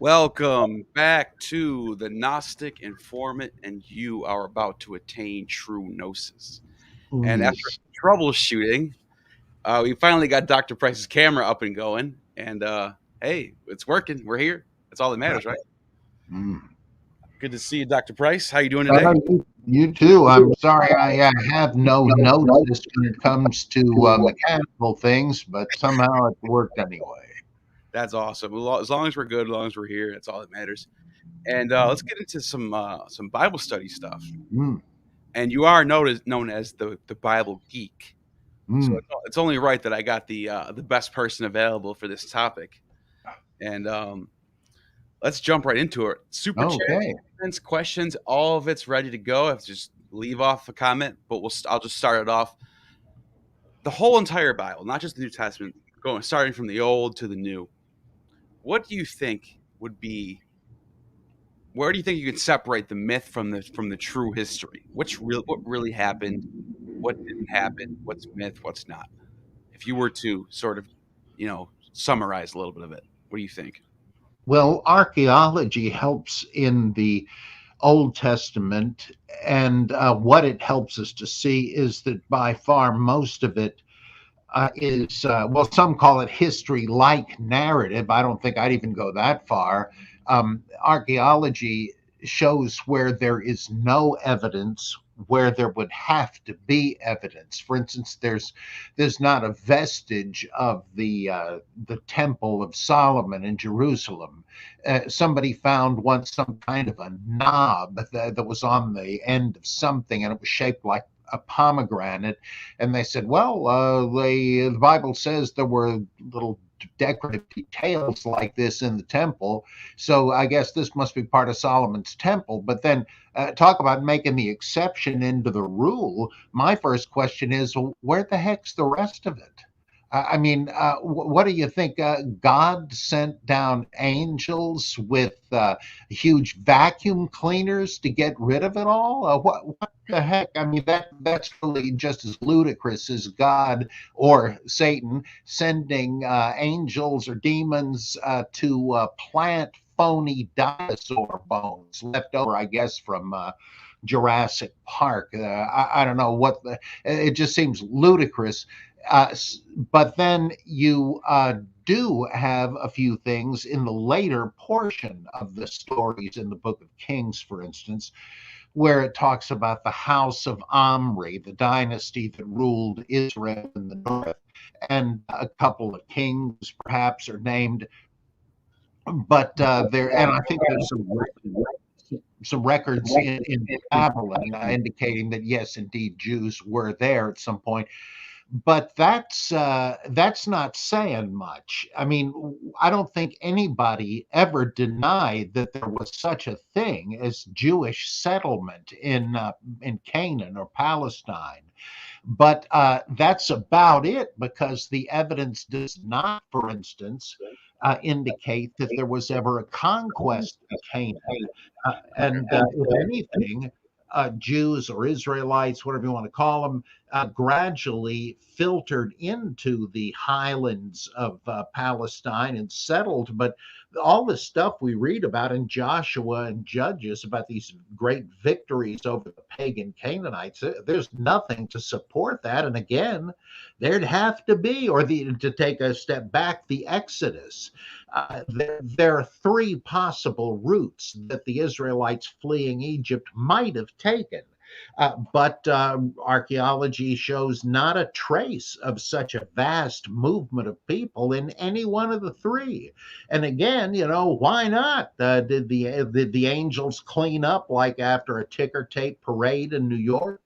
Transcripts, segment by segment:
Welcome back to the Gnostic Informant, and you are about to attain true gnosis. And after Please. troubleshooting, we finally got Dr. Price's camera up and going. And hey, it's working. We're here. That's all that matters, right? Mm. Good to see you, Dr. Price. How you doing today? You too. I'm sorry I have no notice when it comes to mechanical things, but somehow it worked anyway. That's awesome. As long as we're good, as long as we're here, that's all that matters. And let's get into some Bible study stuff. Mm. And you are known as the Bible geek. So Mm. it's only right that I got the best person available for this topic. And let's jump right into it. Super chat, Okay. comments, questions, all of it's ready to go. I have to just leave off a comment, but I'll just start it off. The whole entire Bible, not just the New Testament, starting from the Old to the New. What do you think would be? Where do you think you could separate the myth from the true history? What really happened? What didn't happen? What's myth? What's not? If you were to sort of, summarize a little bit of it, what do you think? Well, archaeology helps in the Old Testament, and what it helps us to see is that by far most of it is, well, some call it history like narrative. I don't think I'd even go that far. Archaeology shows where there is no evidence, where there would have to be evidence. For instance, there's not a vestige of the Temple of Solomon in Jerusalem. Somebody found once some kind of a knob that was on the end of something, and it was shaped like a pomegranate, and they said, well, the Bible says there were little decorative details like this in the temple, so I guess this must be part of Solomon's temple. But then talk about making the exception into the rule. My first question is, well, where the heck's the rest of it? I mean, what do you think? God sent down angels with huge vacuum cleaners to get rid of it all? What the heck? I mean, that's really just as ludicrous as God or Satan sending angels or demons to plant phony dinosaur bones left over, I guess, from Jurassic Park. I don't know what it just seems ludicrous. Uh, but then you do have a few things in the later portion of the stories in the Book of Kings, for instance, where it talks about the house of Omri, the dynasty that ruled Israel in the north, and a couple of kings perhaps are named. But there, and I think there's some records in Babylon indicating that yes, indeed, Jews were there at some point, but that's not saying much. I mean, I don't think anybody ever denied that there was such a thing as Jewish settlement in Canaan or Palestine. But that's about it, because the evidence does not, for instance, indicate that there was ever a conquest of Canaan. And if anything, Jews or Israelites, whatever you want to call them, gradually filtered into the highlands of Palestine and settled. But all the stuff we read about in Joshua and Judges about these great victories over the pagan Canaanites, there's nothing to support that. And again, there'd have to be, to take a step back, the Exodus. There are three possible routes that the Israelites fleeing Egypt might have taken. But archaeology shows not a trace of such a vast movement of people in any one of the three. And again, why not? Did the angels clean up like after a ticker tape parade in New York?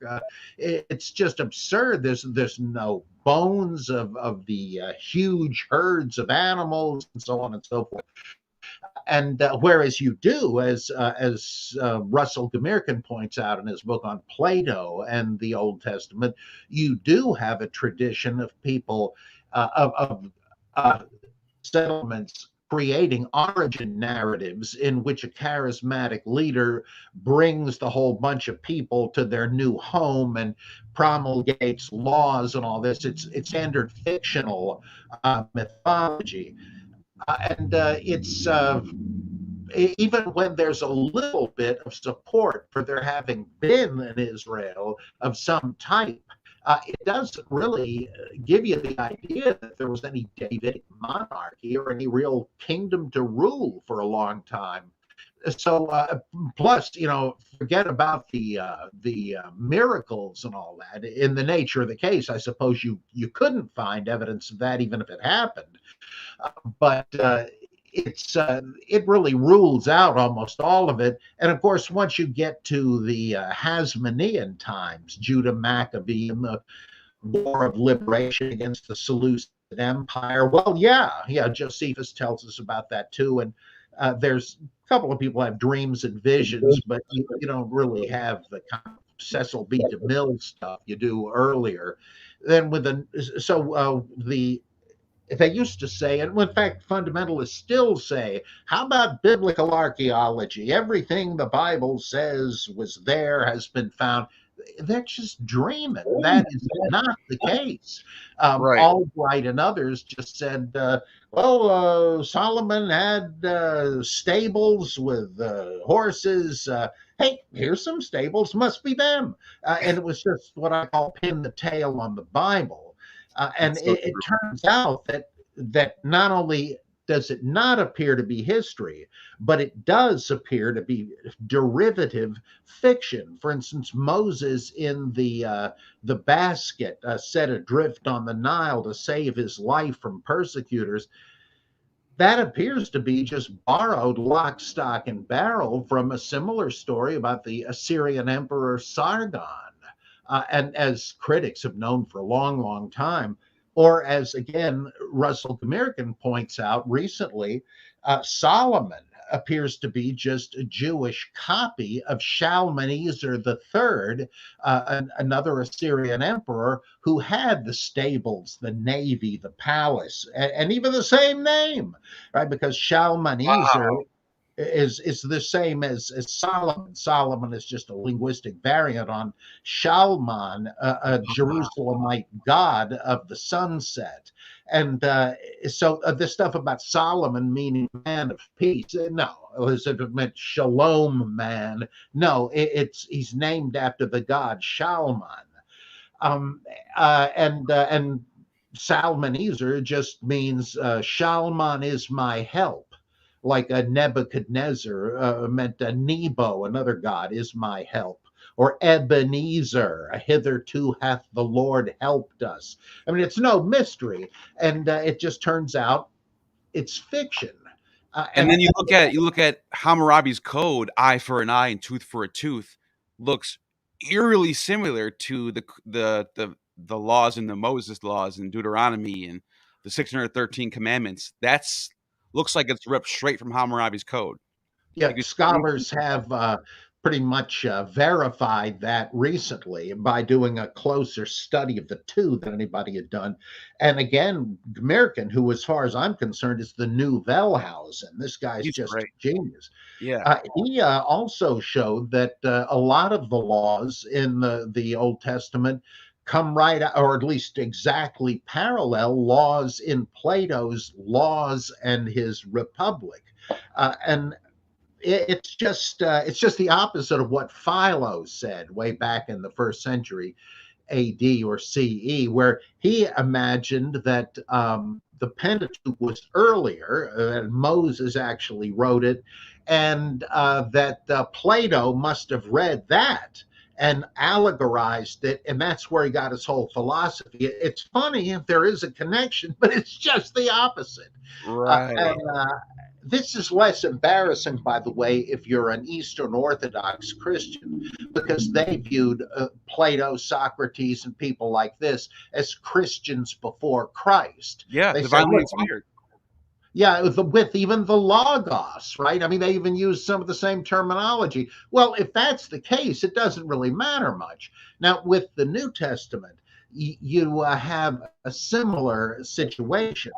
It's just absurd. There's no bones of the huge herds of animals and so on and so forth. And whereas you do, as Russell Demirkin points out in his book on Plato and the Old Testament, you do have a tradition of people of settlements creating origin narratives in which a charismatic leader brings the whole bunch of people to their new home and promulgates laws and all this. It's standard fictional mythology, and it's even when there's a little bit of support for there having been an Israel of some type, it doesn't really give you the idea that there was any Davidic monarchy or any real kingdom to rule for a long time. So plus, forget about the miracles and all that. In the nature of the case, I suppose you couldn't find evidence of that even if it happened. But it really rules out almost all of it. And of course, once you get to the Hasmonean times, Judah Maccabee and the War of Liberation against the Seleucid Empire, well, yeah, Josephus tells us about that too. And there's a couple of people have dreams and visions, but you don't really have the kind of Cecil B. DeMille stuff you do earlier. Then they used to say, and in fact, fundamentalists still say, how about biblical archaeology? Everything the Bible says was there has been found. They're just dreaming. That is not the case. Right. Albright and others just said, Solomon had stables with horses. Hey, here's some stables, must be them. And it was just what I call pin the tail on the Bible. And so it turns out that not only does it not appear to be history, but it does appear to be derivative fiction. For instance, Moses in the basket set adrift on the Nile to save his life from persecutors. That appears to be just borrowed lock, stock, and barrel from a similar story about the Assyrian Emperor Sargon. And as critics have known for a long, long time, or as, again, Russell Gmirkin points out recently, Solomon appears to be just a Jewish copy of Shalmaneser III, another Assyrian emperor who had the stables, the navy, the palace, and even the same name, right? Because Shalmaneser is the same as Solomon. Solomon is just a linguistic variant on Shalman, a Jerusalemite god of the sunset. And so this stuff about Solomon meaning man of peace, no, as if it meant shalom man. No, he's named after the god Shalman. And Salmaneser just means Shalman is my help. Like a Nebuchadnezzar meant a Nebo, another god, is my help. Or Ebenezer, hitherto hath the Lord helped us. I mean, it's no mystery. And it just turns out it's fiction. And then you look at Hammurabi's code, eye for an eye and tooth for a tooth, looks eerily similar to the laws in the Moses laws and Deuteronomy and the 613 commandments. That's looks like it's ripped straight from Hammurabi's code. Yeah, scholars have pretty much verified that recently by doing a closer study of the two than anybody had done. And again, Gmirkin, who, as far as I'm concerned, is the new Wellhausen. This guy's just a genius. Yeah. He also showed that a lot of the laws in the Old Testament come right, or at least exactly parallel laws in Plato's Laws and his Republic. And it's just the opposite of what Philo said way back in the 1st century AD or CE, where he imagined that the Pentateuch was earlier, and Moses actually wrote it, and that Plato must have read that and allegorized it, and that's where he got his whole philosophy. It's funny if there is a connection, but it's just the opposite. Right. This is less embarrassing, by the way, if you're an Eastern Orthodox Christian, because they viewed Plato, Socrates, and people like this as Christians before Christ. Yeah, divinely inspired. Yeah, with even the Logos, right? I mean, they even use some of the same terminology. Well, if that's the case, it doesn't really matter much. Now, with the New Testament, you have a similar situation.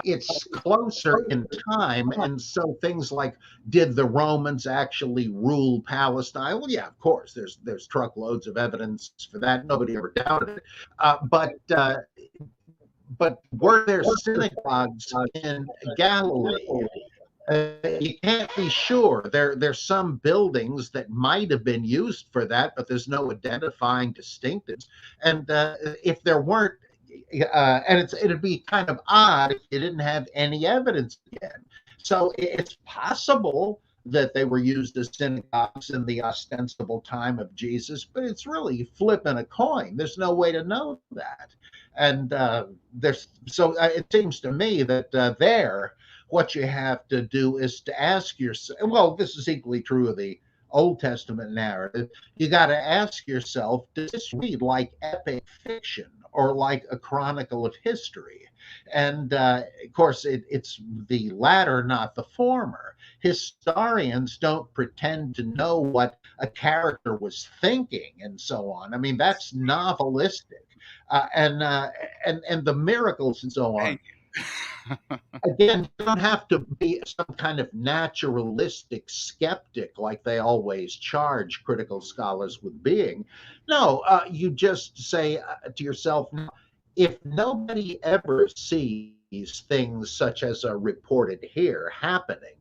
It's closer in time, and so things like, did the Romans actually rule Palestine? Well, yeah, of course. There's truckloads of evidence for that. Nobody ever doubted it. But were there synagogues in Galilee? You can't be sure. There's some buildings that might have been used for that, but there's no identifying distinctives. And if there weren't, and it'd be kind of odd if you didn't have any evidence again. So it's possible that they were used as synagogues in the ostensible time of Jesus, but it's really flipping a coin. There's no way to know that. And it seems to me that what you have to do is to ask yourself, well, this is equally true of the Old Testament narrative. You got to ask yourself, does this read like epic fiction or like a chronicle of history? And of course, it's the latter, not the former. Historians don't pretend to know what a character was thinking and so on. I mean, that's novelistic. And the miracles and so on. Again, you don't have to be some kind of naturalistic skeptic like they always charge critical scholars with being. No, you just say to yourself, if nobody ever sees things such as are reported here happening,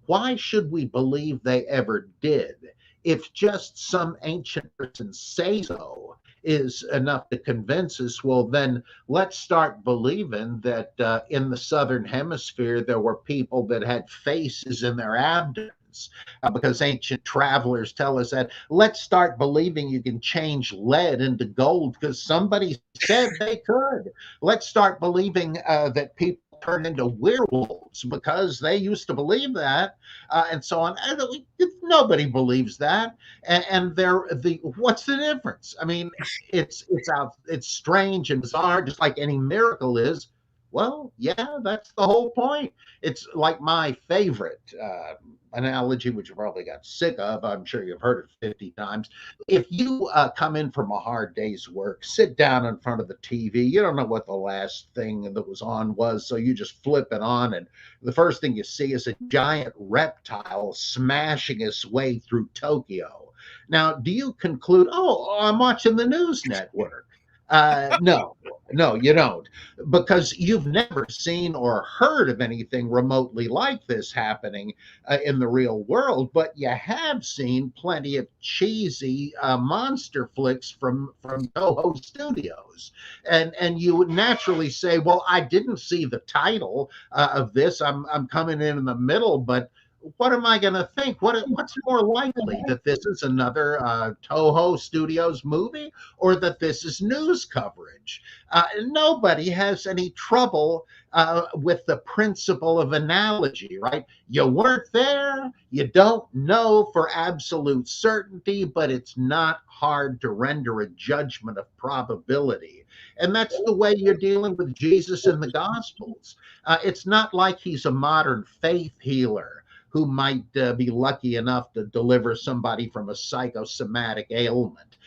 why should we believe they ever did? If just some ancient person say so is enough to convince us, well, then let's start believing that in the Southern Hemisphere, there were people that had faces in their abdomens. Because ancient travelers tell us that. Let's start believing you can change lead into gold because somebody said they could. Let's start believing that people turn into werewolves because they used to believe that, and so on. And nobody believes that, and what's the difference? I mean, it's strange and bizarre, just like any miracle is. Well, yeah, that's the whole point. It's like my favorite analogy, which you probably got sick of. I'm sure you've heard it 50 times. If you come in from a hard day's work, sit down in front of the TV, you don't know what the last thing that was on was, so you just flip it on, and the first thing you see is a giant reptile smashing its way through Tokyo. Now, do you conclude, oh, I'm watching the news network? No, you don't, because you've never seen or heard of anything remotely like this happening in the real world, but you have seen plenty of cheesy monster flicks from Toho Studios, and you would naturally say, well, I didn't see the title of this. I'm coming in the middle, but what am I going to think? What's more likely, that this is another Toho Studios movie or that this is news coverage? Nobody has any trouble with the principle of analogy, right? You weren't there, you don't know for absolute certainty, but it's not hard to render a judgment of probability. And that's the way you're dealing with Jesus in the Gospels. It's not like he's a modern faith healer who might be lucky enough to deliver somebody from a psychosomatic ailment.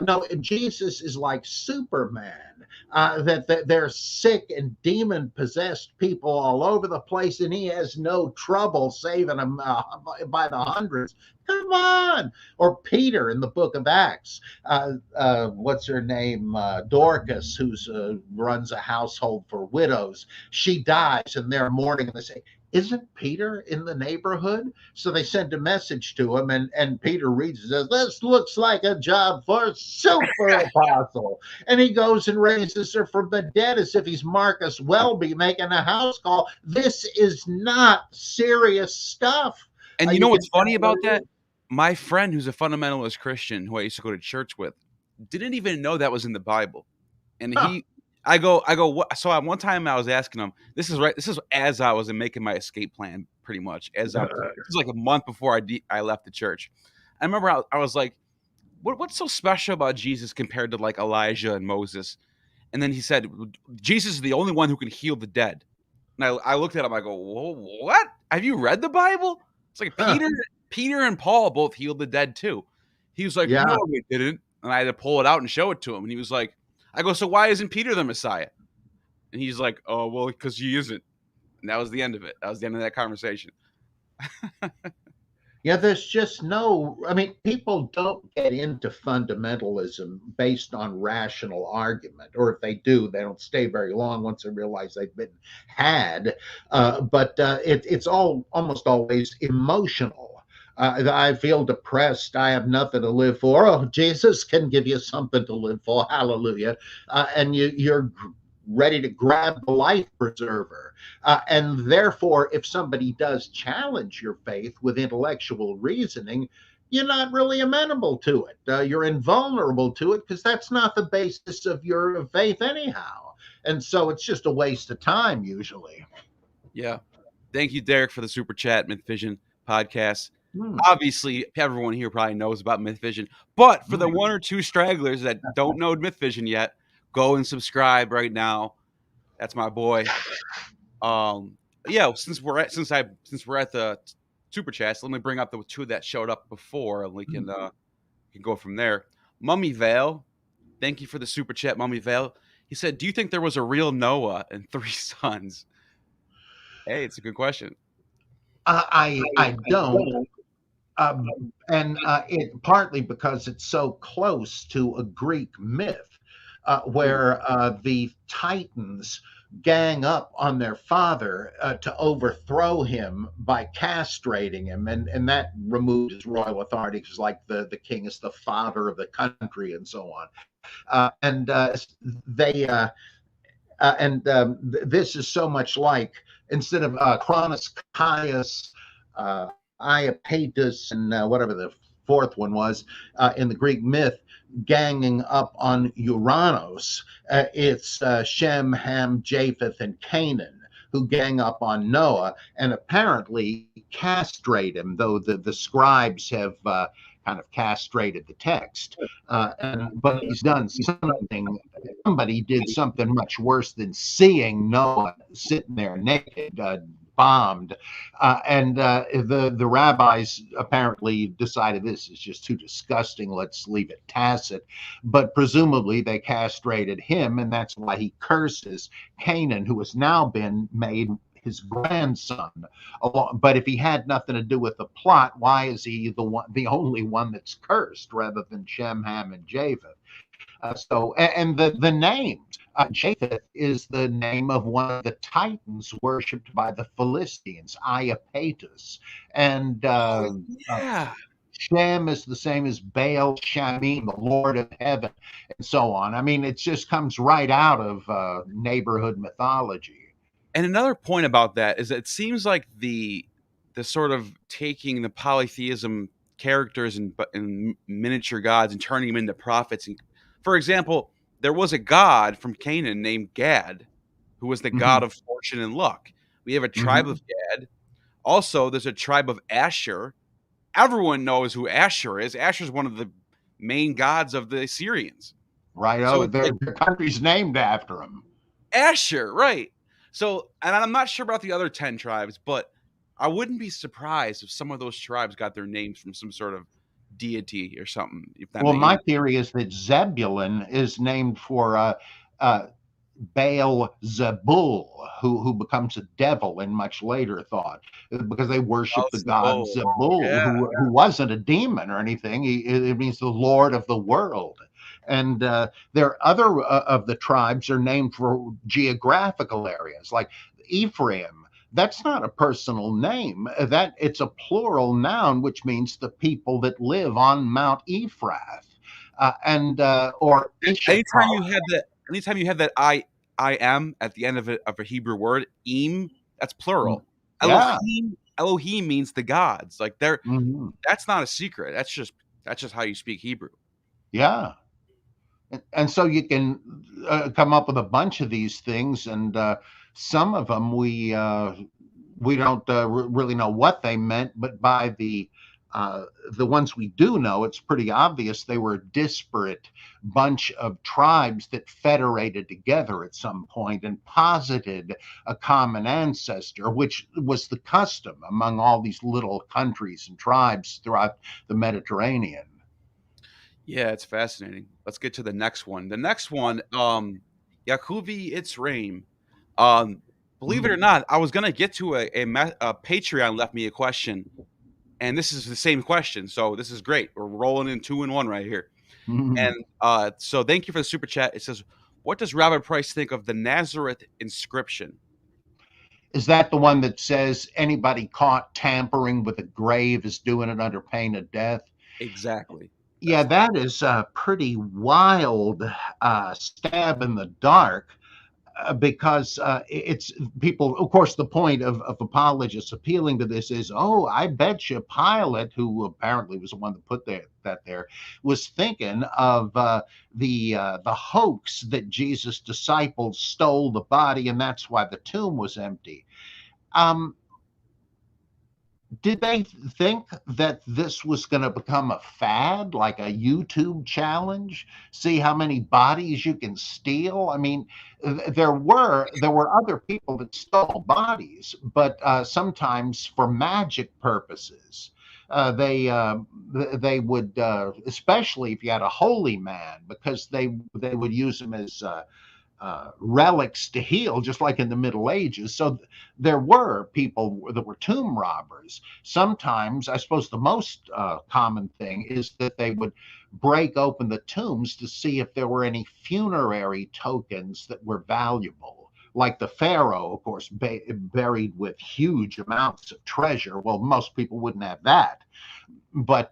No, Jesus is like Superman, that there's sick and demon possessed people all over the place, and he has no trouble saving them by the hundreds. Come on. Or Peter in the book of Acts. What's her name? Dorcas, who runs a household for widows. She dies, and they're mourning, and they say, isn't Peter in the neighborhood? So they send a message to him, and Peter reads and says, this looks like a job for a super apostle. And he goes and raises her from the dead as if he's Marcus Welby making a house call. This is not serious stuff. And you know what's funny about that? My friend, who's a fundamentalist Christian, who I used to go to church with, didn't even know that was in the Bible. And I go, what? So one time I was asking him, this is as I was making my escape plan, pretty much. This is like a month before I left the church. I remember I was like, what's so special about Jesus compared to like Elijah and Moses? And then he said, Jesus is the only one who can heal the dead. And I looked at him, I go, whoa, what? Have you read the Bible? It's like Peter and Paul both healed the dead too. He was like, no, we didn't. And I had to pull it out and show it to him. And he was like, I go, so why isn't Peter the Messiah? And he's like, oh, well, because he isn't. And that was the end of it. That was the end of that conversation. Yeah, there's just no, I mean, people don't get into fundamentalism based on rational argument, or if they do, they don't stay very long once they realize they've been had. It's all almost always emotional. I feel depressed. I have nothing to live for. Oh, Jesus can give you something to live for. Hallelujah. You're ready to grab the life preserver. And therefore, if somebody does challenge your faith with intellectual reasoning, you're not really amenable to it. You're invulnerable to it because that's not the basis of your faith, anyhow. And so it's just a waste of time, usually. Yeah. Thank you, Derek, for the super chat, Myth Vision podcast. Hmm. Obviously, everyone here probably knows about Myth Vision, but for the Hmm. one or two stragglers that don't know Myth Vision yet, go and subscribe right now. That's my boy. Yeah, since we're at the super chats, let me bring up the two that showed up before, and we can go from there. Mummy Vale, thank you for the super chat, Mummy Vale. He said, "Do you think there was a real Noah and three sons?" Hey, it's a good question. I don't. It partly because it's so close to a Greek myth, where the Titans gang up on their father to overthrow him by castrating him, and that removed his royal authority because, like, the king is the father of the country and so on. And they and This is so much like, instead of Cronus Caius, uh, Iapetus, and whatever the fourth one was in the Greek myth, ganging up on Uranus. It's Shem, Ham, Japheth, and Canaan who gang up on Noah and apparently castrate him, though the scribes have kind of castrated the text. But he's done something. Somebody did something much worse than seeing Noah sitting there naked, bombed, and the rabbis apparently decided this is just too disgusting. Let's leave it tacit. But presumably they castrated him, and that's why he curses Canaan, who has now been made his grandson. But if he had nothing to do with the plot, why is he the only one that's cursed rather than Shem, Ham, and Japheth? And the names. Japheth is the name of one of the Titans worshipped by the Philistines, Iapetus. And Yeah. Shem is the same as Baal Shamim, the Lord of Heaven, and so on. I mean, it just comes right out of neighborhood mythology. And another point about that is that it seems like the sort of taking the polytheism characters and miniature gods and turning them into prophets. And for example, there was a god from Canaan named Gad, who was the god Mhm. of fortune and luck. We have a tribe Mhm. of Gad. Also, there's a tribe of Asher. Everyone knows who Asher is. Asher is one of the main gods of the Assyrians. Right. So Oh, their country's named after him. Asher, right. So, and I'm not sure about the other 10 tribes, but I wouldn't be surprised if some of those tribes got their names from some sort of deity or something. If that Well, makes my theory is that Zebulun is named for uh, Baal Zebul, who becomes a devil in much later thought, because they worship the god Zebul, yeah. who wasn't a demon or anything. It means the Lord of the world. And there are other of the tribes are named for geographical areas, like Ephraim. That's not a personal name. That it's a plural noun, which means the people that live on Mount Ephrath, and or Anytime Issachar. you have that I am at the end of a Hebrew word, im, that's plural. Yeah. Elohim means the gods. Like Mhm. that's not a secret. That's just how you speak Hebrew. Yeah. And so you can come up with a bunch of these things, and some of them we don't really know what they meant, but by the ones we do know, it's pretty obvious they were a disparate bunch of tribes that federated together at some point and posited a common ancestor, which was the custom among all these little countries and tribes throughout the Mediterranean. Yeah, it's fascinating. Let's get to the next one. The next one, Yakuvi Itzraim. Um, Believe it or Mm. not, I was gonna get to a Patreon left me a question And this is the same question, so this is great. We're rolling in 2-1 right here. Mhm. And so thank you for the super chat. It says, "What does Robert Price think of the Nazareth inscription?" Is that the one that says anybody caught tampering with a grave is doing it under pain of death? Exactly. Yeah, That's that is a pretty wild stab in the dark. Because it's people, of course, the point of apologists appealing to this is, oh, I bet you Pilate, who apparently was the one that put that there, was thinking of the hoax that Jesus' disciples stole the body, and that's why the tomb was empty. Um, did they think that this was going to become a fad, like a YouTube challenge? See how many bodies you can steal? I mean, there were other people that stole bodies, but sometimes for magic purposes. They would, especially if you had a holy man, because they would use them as relics to heal, just like in the Middle Ages. So there were people that were tomb robbers. Sometimes, I suppose the most common thing is that they would break open the tombs to see if there were any funerary tokens that were valuable. Like the Pharaoh, of course, buried with huge amounts of treasure. Well, most people wouldn't have that, but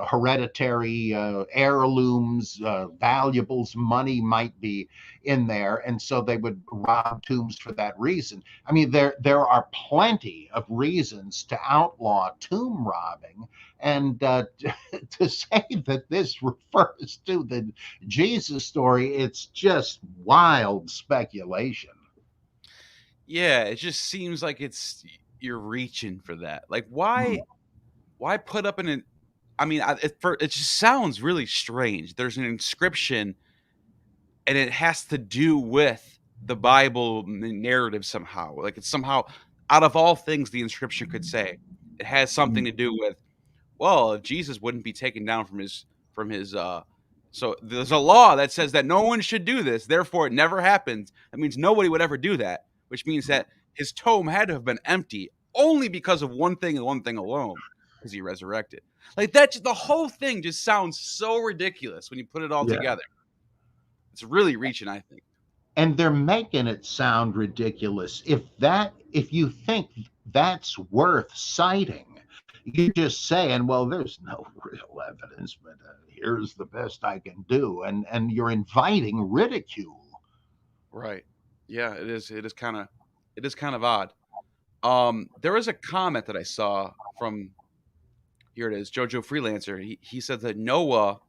hereditary heirlooms, valuables, money might be in there, and so they would rob tombs for that reason. I mean, there are plenty of reasons to outlaw tomb robbing, and to say that this refers to the Jesus story, it's just wild speculation. Yeah, it just seems like you're reaching for that. Like, Hmm. why put up an? I mean, it just sounds really strange. There's an inscription, and it has to do with the Bible narrative somehow. Like it's somehow out of all things the inscription could say, it has something to do with. Well, if Jesus wouldn't be taken down from his. So there's a law that says that no one should do this. Therefore, it never happens. That means nobody would ever do that, which means that his tomb had to have been empty only because of one thing and one thing alone, because he resurrected. Like that, the whole thing just sounds so ridiculous when you put it all Yeah. together. It's really reaching, I think. And they're making it sound ridiculous. If you think that's worth citing, you're just saying, well, there's no real evidence, but here's the best I can do, and you're inviting ridicule. Right. Yeah, it is. It is kind of odd. There was a comment that I saw from here. It is Jojo Freelancer. He said that Noah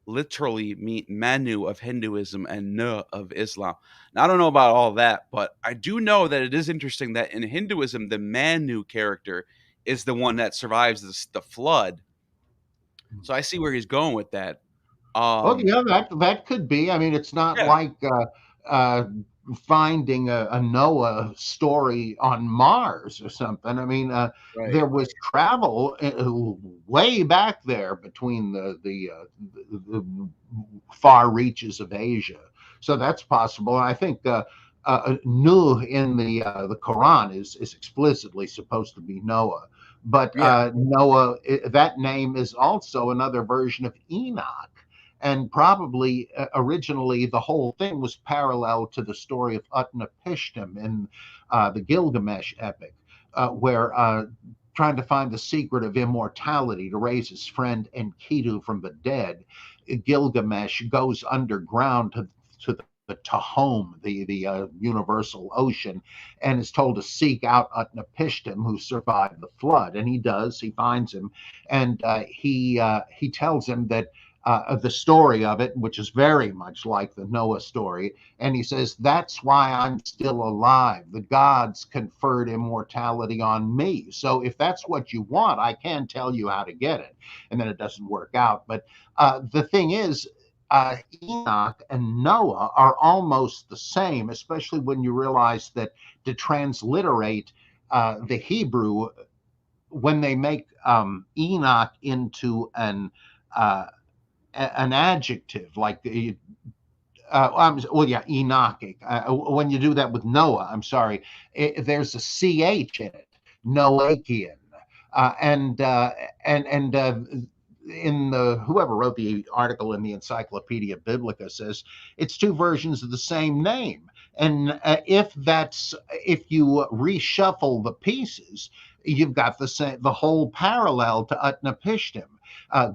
literally mean Manu of Hinduism and Na of Islam. Now I don't know about all that, but I do know that it is interesting that in Hinduism the Manu character is the one that survives the flood. So I see where he's going with that. Well, Um, yeah, that could be. I mean, it's not yeah, like uh, finding a Noah story on Mars or something. I mean, right. there was travel way back there between the far reaches of Asia, so that's possible. And I think Nuh in the Quran is explicitly supposed to be Noah, but Yeah, Noah, that name is also another version of Enoch, and probably originally the whole thing was parallel to the story of Utnapishtim in the Gilgamesh epic, where trying to find the secret of immortality to raise his friend Enkidu from the dead, Gilgamesh goes underground to the Tahom, the universal ocean, and is told to seek out Utnapishtim, who survived the flood. And he does. He finds him, and he tells him that the story of it, which is very much like the Noah story. And he says, that's why I'm still alive. The gods conferred immortality on me. So if that's what you want, I can tell you how to get it. And then it doesn't work out. But the thing is, Enoch and Noah are almost the same, especially when you realize that to transliterate the Hebrew, when they make Enoch into an adjective like well, yeah, Enochic. When you do that with Noah, I'm sorry, there's a ch in it, Noachian. And in the whoever wrote the article in the Encyclopedia Biblica says it's two versions of the same name. And if you reshuffle the pieces, you've got the whole parallel to Utnapishtim.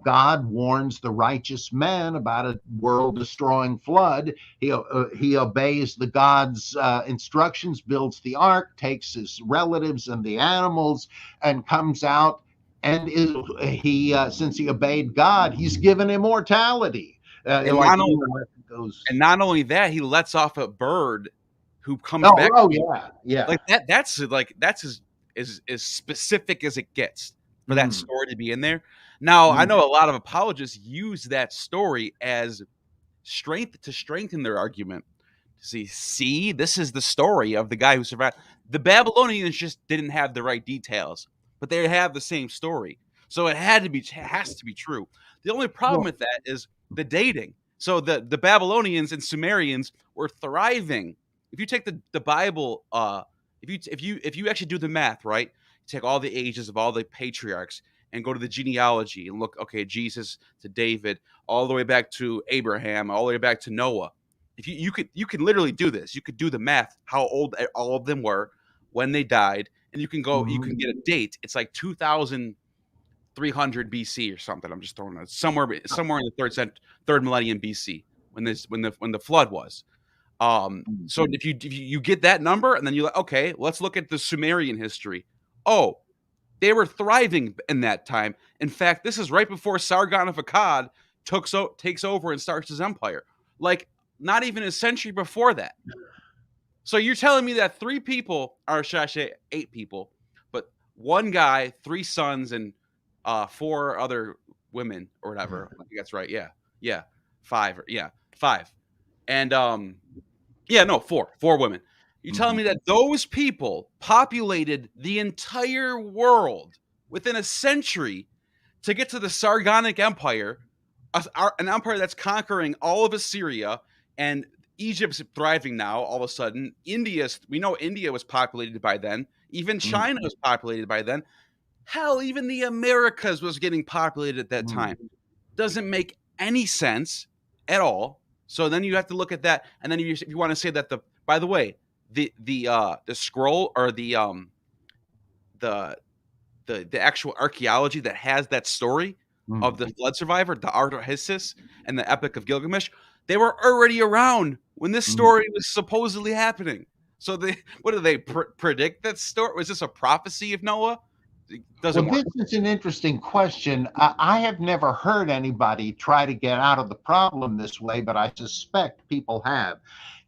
God warns the righteous man about a world-destroying flood. He obeys the God's instructions, builds the ark, takes his relatives and the animals, and comes out. And since he obeyed God, he's given immortality. And Like not only, goes. and not only that, he lets off a bird who comes Oh, back. oh yeah, yeah. Like that. That's as specific as it gets for that story to be in there. Now, I know a lot of apologists use that story as strength to strengthen their argument. See, this is the story of the guy who survived. The Babylonians just didn't have the right details, but they have the same story, so it has to be true. The only problem with that is the dating. So the Babylonians and Sumerians were thriving. If you take the Bible, if you actually do the math, right, you take all the ages of all the patriarchs and go to the genealogy and look, okay, Jesus to David, all the way back to Abraham, all the way back to Noah. If you could literally do this. You could do the math, how old all of them were when they died, and you can get a date. It's like 2,300 BC or something. I'm just throwing it somewhere in the third millennium BC when the flood was. So if you get that number, and then you're like, okay, let's look at the Sumerian history. Oh, they were thriving in that time. In fact, this is right before Sargon of Akkad takes over and starts his empire. Like, not even a century before that. So you're telling me that 3 people, or should I say 8 people, but one guy, 3 sons, and 4 other women or whatever. I think that's right. Yeah. 5. Yeah. 5. And 4 women. You're telling me that those people populated the entire world within a century to get to the Sargonic Empire, an empire that's conquering all of Assyria, and Egypt's thriving now all of a sudden. We know India was populated by then. Even China was populated by then. Hell, even the Americas was getting populated at that time. Doesn't make any sense at all. So then you have to look at that, and then if you want to say that by the way, the scroll, or the actual archaeology that has that story of the flood survivor, the Artaxerxes and the Epic of Gilgamesh, they were already around when this story was supposedly happening. So what do they predict that story? Was this a prophecy of Noah? This is an interesting question. I have never heard anybody try to get out of the problem this way, but I suspect people have.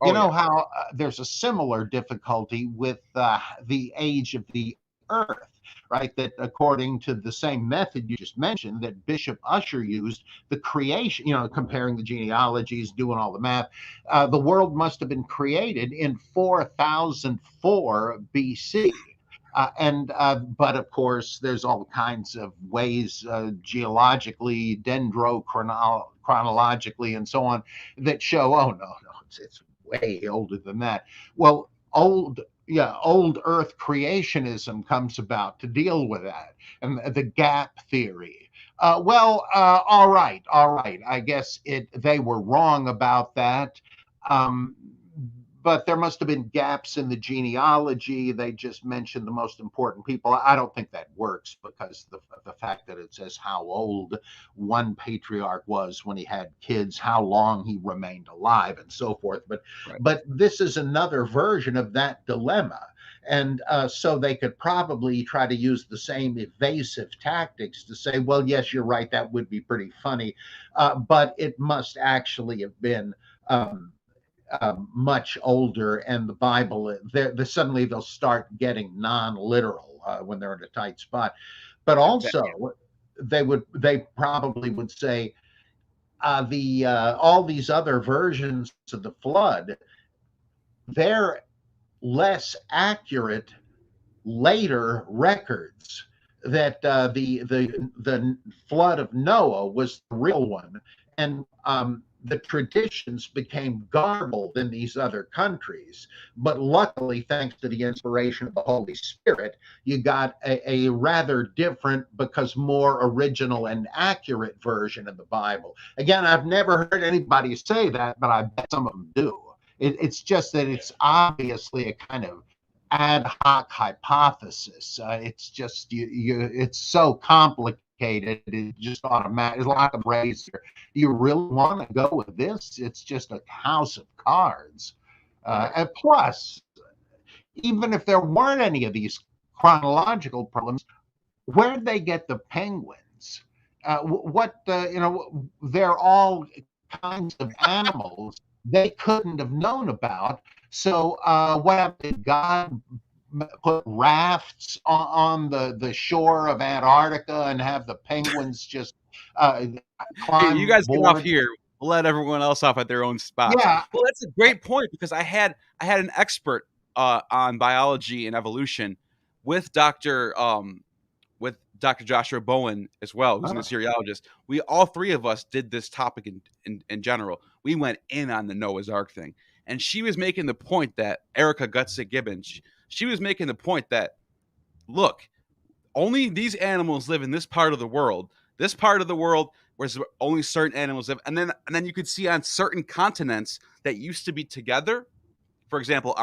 How there's a similar difficulty with the age of the earth, right? That according to the same method you just mentioned that Bishop Ussher used, the creation, comparing the genealogies, doing all the math, the world must have been created in 4004 BC. But of course, there's all kinds of ways, geologically, dendrochronologically, and so on, that show, oh no, it's way older than that. Well, old Earth creationism comes about to deal with that, and the gap theory. All right. I guess they were wrong about that. But there must have been gaps in the genealogy. They just mentioned the most important people. I don't think that works, because the fact that it says how old one patriarch was when he had kids, how long he remained alive, and so forth. But this is another version of that dilemma. And so they could probably try to use the same evasive tactics to say, well, yes, you're right, that would be pretty funny. But it must actually have been much older, and the Bible, suddenly they'll start getting non-literal when they're in a tight spot. But also, they probably would say all these other versions of the flood, they're less accurate later records, that the flood of Noah was the real one, and the traditions became garbled in these other countries. But luckily, thanks to the inspiration of the Holy Spirit, you got a rather different, because more original and accurate version of the Bible. Again, I've never heard anybody say that, but I bet some of them do. It's just that it's obviously a kind of ad hoc hypothesis. It's just it's so complicated. It's just automatic. It's like a razor. Do you really want to go with this? It's just a house of cards. And plus, even if there weren't any of these chronological problems, where did they get the penguins? They're all kinds of animals they couldn't have known about. So what did God put rafts on the shore of Antarctica and have the penguins just climb you guys board? get off here. We'll let everyone else off at their own spots. Yeah. Well, that's a great point, because I had an expert on biology and evolution with Dr. Joshua Bowen as well, who's a Assyriologist. We all three of us did this topic in general. We went in on the Noah's Ark thing, and she was making the point that Erica Gutsick Gibbons. She was making the point that, look, only these animals live in this part of the world. This part of the world where only certain animals live, and then you could see on certain continents that used to be together. For example,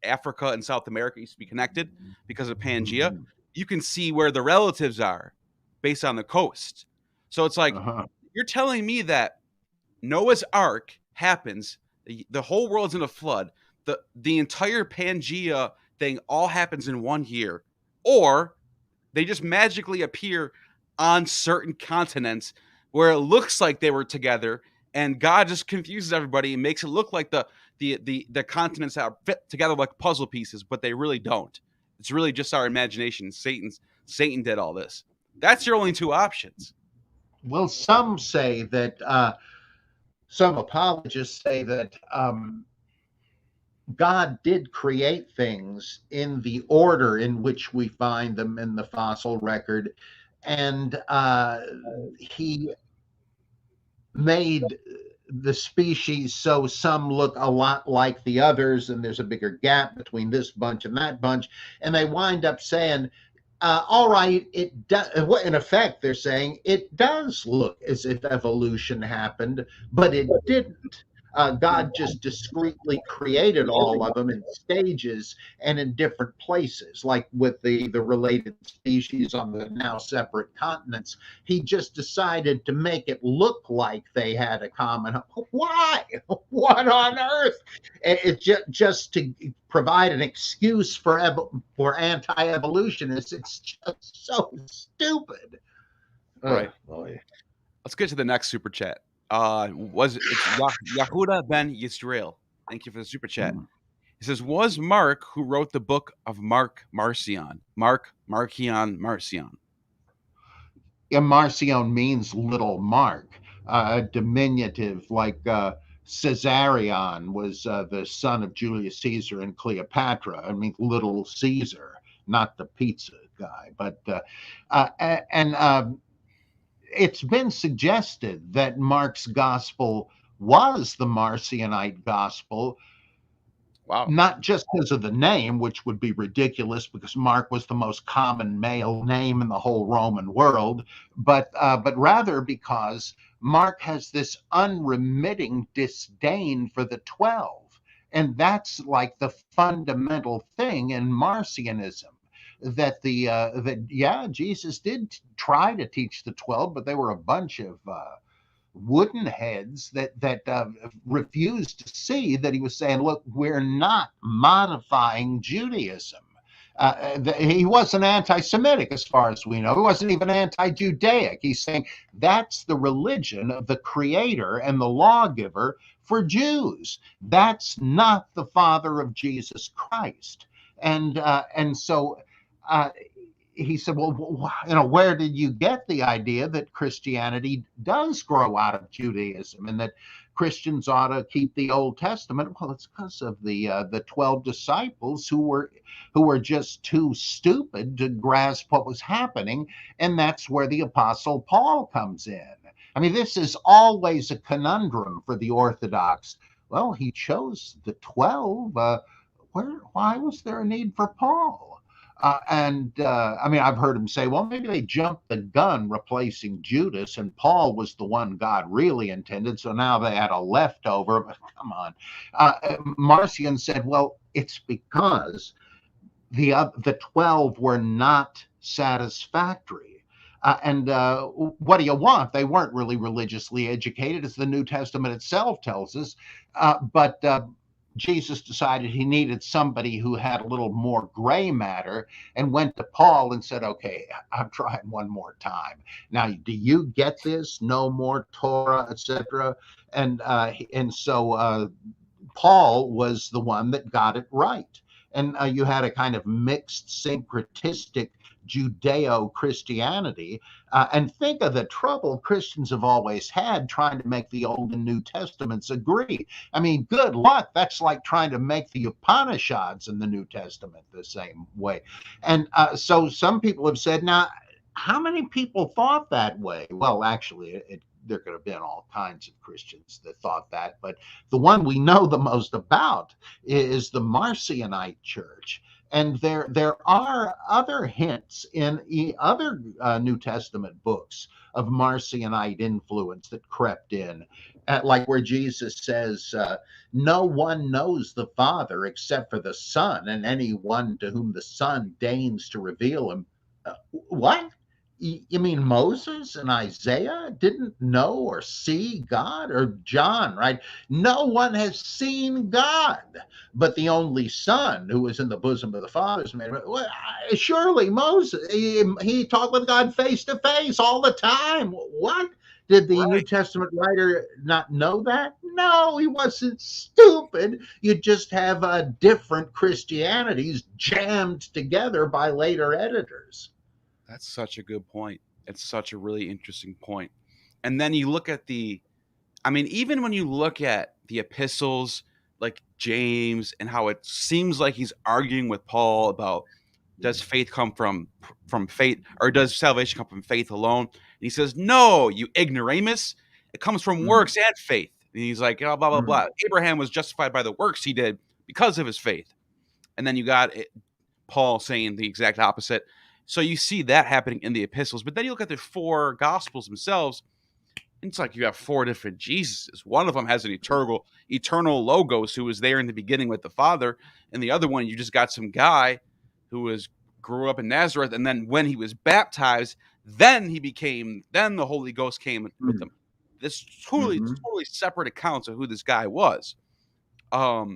Africa and South America used to be connected because of Pangea. Mm-hmm. You can see where the relatives are based on the coast. So it's like, you're telling me that Noah's Ark happens, the whole world's in a flood, the entire Pangea thing all happens in 1 year, or they just magically appear on certain continents where it looks like they were together, and God just confuses everybody and makes it look like the continents are fit together like puzzle pieces, but they really don't. It's really just our imagination. Satan did all this. That's your only two options. Well, some say that some apologists say that God did create things in the order in which we find them in the fossil record, and he made the species so some look a lot like the others, and there's a bigger gap between this bunch and that bunch, and they wind up saying, all right, it does. In effect, they're saying it does look as if evolution happened, but it didn't. God just discreetly created all of them in stages and in different places, like with the related species on the now separate continents. He just decided to make it look like they had a common. Why? What on earth? It just to provide an excuse for anti-evolutionists. It's just so stupid. Right. Let's get to the next super chat. It's Yahuda Ben Yisrael. Thank you for the super chat. He says, was Mark who wrote the book of Marcion? Marcion. Yeah, Marcion means little Mark, diminutive, like Caesarion was the son of Julius Caesar and Cleopatra. I mean, little Caesar, not the pizza guy. But it's been suggested that Mark's gospel was the Marcionite gospel. Wow. Not just because of the name, which would be ridiculous because Mark was the most common male name in the whole Roman world, but rather because Mark has this unremitting disdain for the 12. And that's like the fundamental thing in Marcionism. That Jesus did try to teach the 12, but they were a bunch of wooden heads that refused to see that he was saying, look, we're not modifying Judaism. He wasn't anti-Semitic as far as we know. He wasn't even anti-Judaic. He's saying that's the religion of the creator and the lawgiver for Jews. That's not the father of Jesus Christ. And so he said, well, where did you get the idea that Christianity does grow out of Judaism and that Christians ought to keep the Old Testament? Well, it's because of the 12 disciples who were just too stupid to grasp what was happening. And that's where the Apostle Paul comes in. I mean, this is always a conundrum for the Orthodox. Well, he chose the 12. Why was there a need for Paul? I mean, I've heard him say, well, maybe they jumped the gun replacing Judas, and Paul was the one God really intended. So now they had a leftover. But come on. Marcion said, well, it's because the 12 were not satisfactory. What do you want? They weren't really religiously educated, as the New Testament itself tells us. But Jesus decided he needed somebody who had a little more gray matter, and went to Paul and said, okay, I'm trying one more time. Now, do you get this? No more Torah, etc. And so Paul was the one that got it right. And you had a kind of mixed syncretistic Judeo-Christianity. And think of the trouble Christians have always had trying to make the Old and New Testaments agree. I mean, good luck. That's like trying to make the Upanishads in the New Testament the same way. And so some people have said, now, how many people thought that way? Well, actually, there could have been all kinds of Christians that thought that, but the one we know the most about is the Marcionite Church. And there are other hints in other New Testament books of Marcionite influence that crept in, like where Jesus says, no one knows the Father except for the Son, and anyone to whom the Son deigns to reveal him. What? You mean Moses and Isaiah didn't know or see God? Or John, right? No one has seen God, but the only Son who was in the bosom of the Father is made. Well, surely Moses, he talked with God face to face all the time. What? Did the New Testament writer not know that? No, he wasn't stupid. You just have different Christianities jammed together by later editors. That's such a good point. It's such a really interesting point. And then you look at even when you look at the epistles, like James, and how it seems like he's arguing with Paul about, does faith come from faith, or does salvation come from faith alone? And he says, no, you ignoramus, it comes from works and faith. And he's like, oh, blah, blah, blah. Abraham was justified by the works he did because of his faith. And then you got Paul saying the exact opposite. So you see that happening in the epistles. But then you look at the four gospels themselves, and it's like you have four different Jesuses. One of them has an eternal Logos who was there in the beginning with the Father. And the other one, you just got some guy who grew up in Nazareth. And then when he was baptized, then the Holy Ghost came with him. This totally separate accounts of who this guy was. What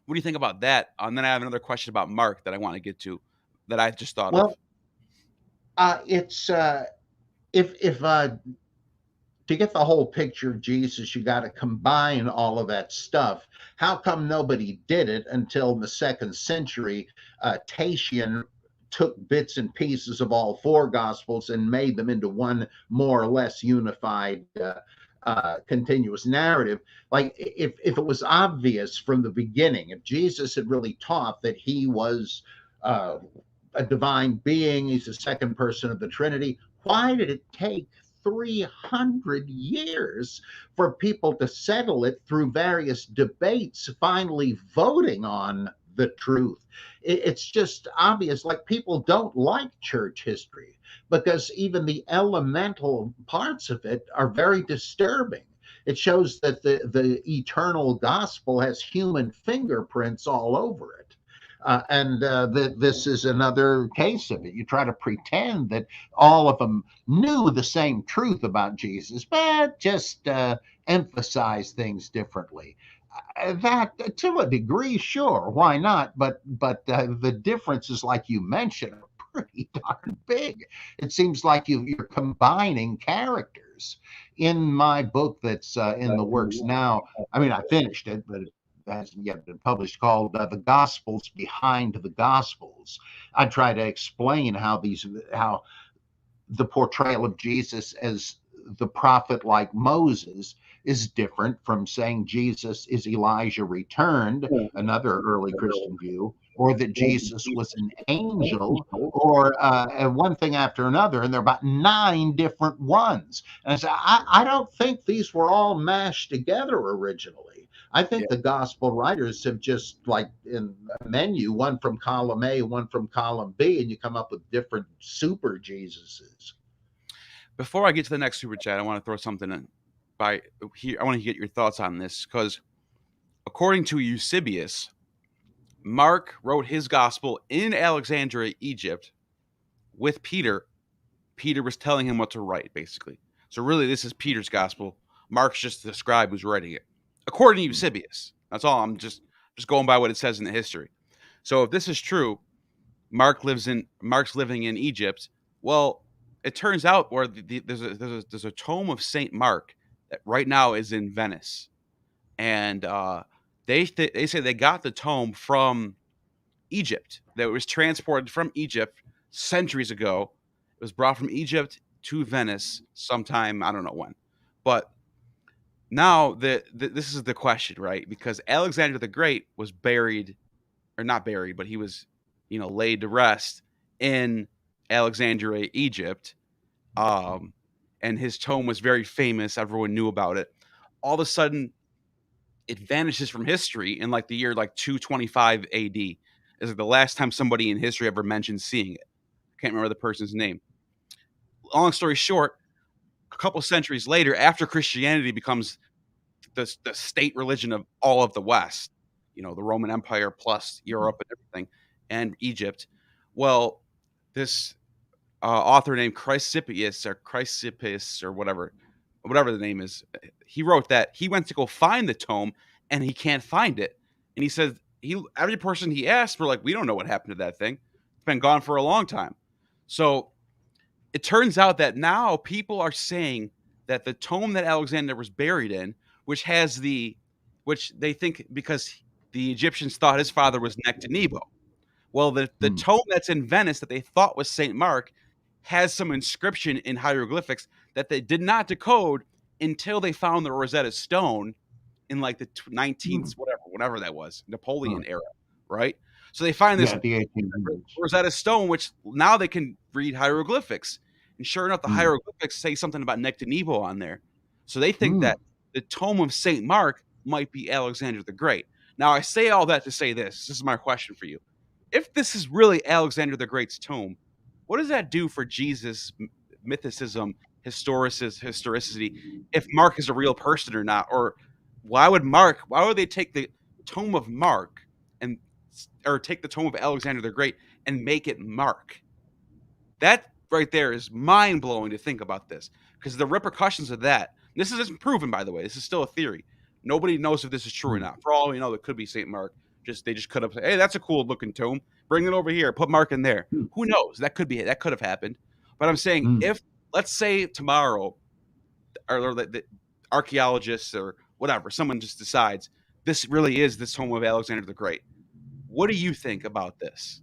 do you think about that? And then I have another question about Mark that I want to get to that I just thought of. It's if to get the whole picture of Jesus, you got to combine all of that stuff. How come nobody did it until the 2nd century? Tatian took bits and pieces of all four gospels and made them into one more or less unified continuous narrative. Like if it was obvious from the beginning, if Jesus had really taught that he was a divine being, he's the second person of the Trinity, why did it take 300 years for people to settle it through various debates, finally voting on the truth? It's just obvious. Like, people don't like church history because even the elemental parts of it are very disturbing. It shows that the eternal gospel has human fingerprints all over it. This is another case of it. You try to pretend that all of them knew the same truth about Jesus, but just emphasize things differently. That, to a degree, sure, why not? But the differences, like you mentioned, are pretty darn big. It seems like you're combining characters. In my book that's in the works now, I mean, I finished it, but hasn't yet been published, called The Gospels Behind the Gospels. I try to explain how the portrayal of Jesus as the prophet like Moses is different from saying Jesus is Elijah returned, another early Christian view, or that Jesus was an angel, or one thing after another. And there are about 9 different ones. And I don't think these were all mashed together originally. I Yeah. think the gospel writers have just, like in a menu, one from column A, one from column B, and you come up with different super Jesuses. Before I get to the next super chat, I want to throw something in by here. I want to get your thoughts on this because according to Eusebius, Mark wrote his gospel in Alexandria, Egypt, with Peter. Peter was telling him what to write, basically. So really, this is Peter's gospel. Mark's just the scribe who's writing it, according to Eusebius. That's all. I'm just going by what it says in the history. So if this is true, Mark's living in Egypt. Well, it turns out where there's a tome of Saint Mark that right now is in Venice, and they say they got the tome from Egypt. That was transported from Egypt centuries ago. It was brought from Egypt to Venice sometime, I don't know when. But now this is the question, right? Because Alexander the Great was buried, or not buried, but he was, laid to rest in Alexandria, Egypt. And his tome was very famous. Everyone knew about it. All of a sudden, it vanishes from history in like the year 225 AD. Is like the last time somebody in history ever mentioned seeing it. I can't remember the person's name. Long story short, a couple centuries later, after Christianity becomes the state religion of all of the West, the Roman Empire plus Europe and everything, and Egypt. Well, this author named Chrysippus or whatever the name is, he wrote that he went to go find the tome and he can't find it. And he said every person he asked were like, we don't know what happened to that thing. It's been gone for a long time. So it turns out that now people are saying that the tome that Alexander was buried in, which they think because the Egyptians thought his father was Nectanebo. Well, the tome that's in Venice that they thought was St. Mark has some inscription in hieroglyphics that they did not decode until they found the Rosetta Stone in like the 19th, whatever that was, Napoleon era, right? So they find this the Rosetta Stone, which now they can read hieroglyphics. And sure enough, the hieroglyphics say something about Nectanebo on there. So they think that the tome of St. Mark might be Alexander the Great. Now, I say all that to say this. This is my question for you. If this is really Alexander the Great's tomb, what does that do for Jesus' mythicism, historicity, if Mark is a real person or not? Or why would they take the tome of Mark or take the tome of Alexander the Great and make it Mark? That right there is mind-blowing to think about this, because the repercussions of that, this isn't proven, by the way, this is still a theory. Nobody knows if this is true or not. For all we know, it could be St. Mark. They just could have said, hey, that's a cool looking tomb. Bring it over here. Put Mark in there. Who knows? That could have happened. But I'm saying, if, let's say tomorrow, or the archaeologists or whatever, someone just decides this really is this tomb of Alexander the Great, what do you think about this?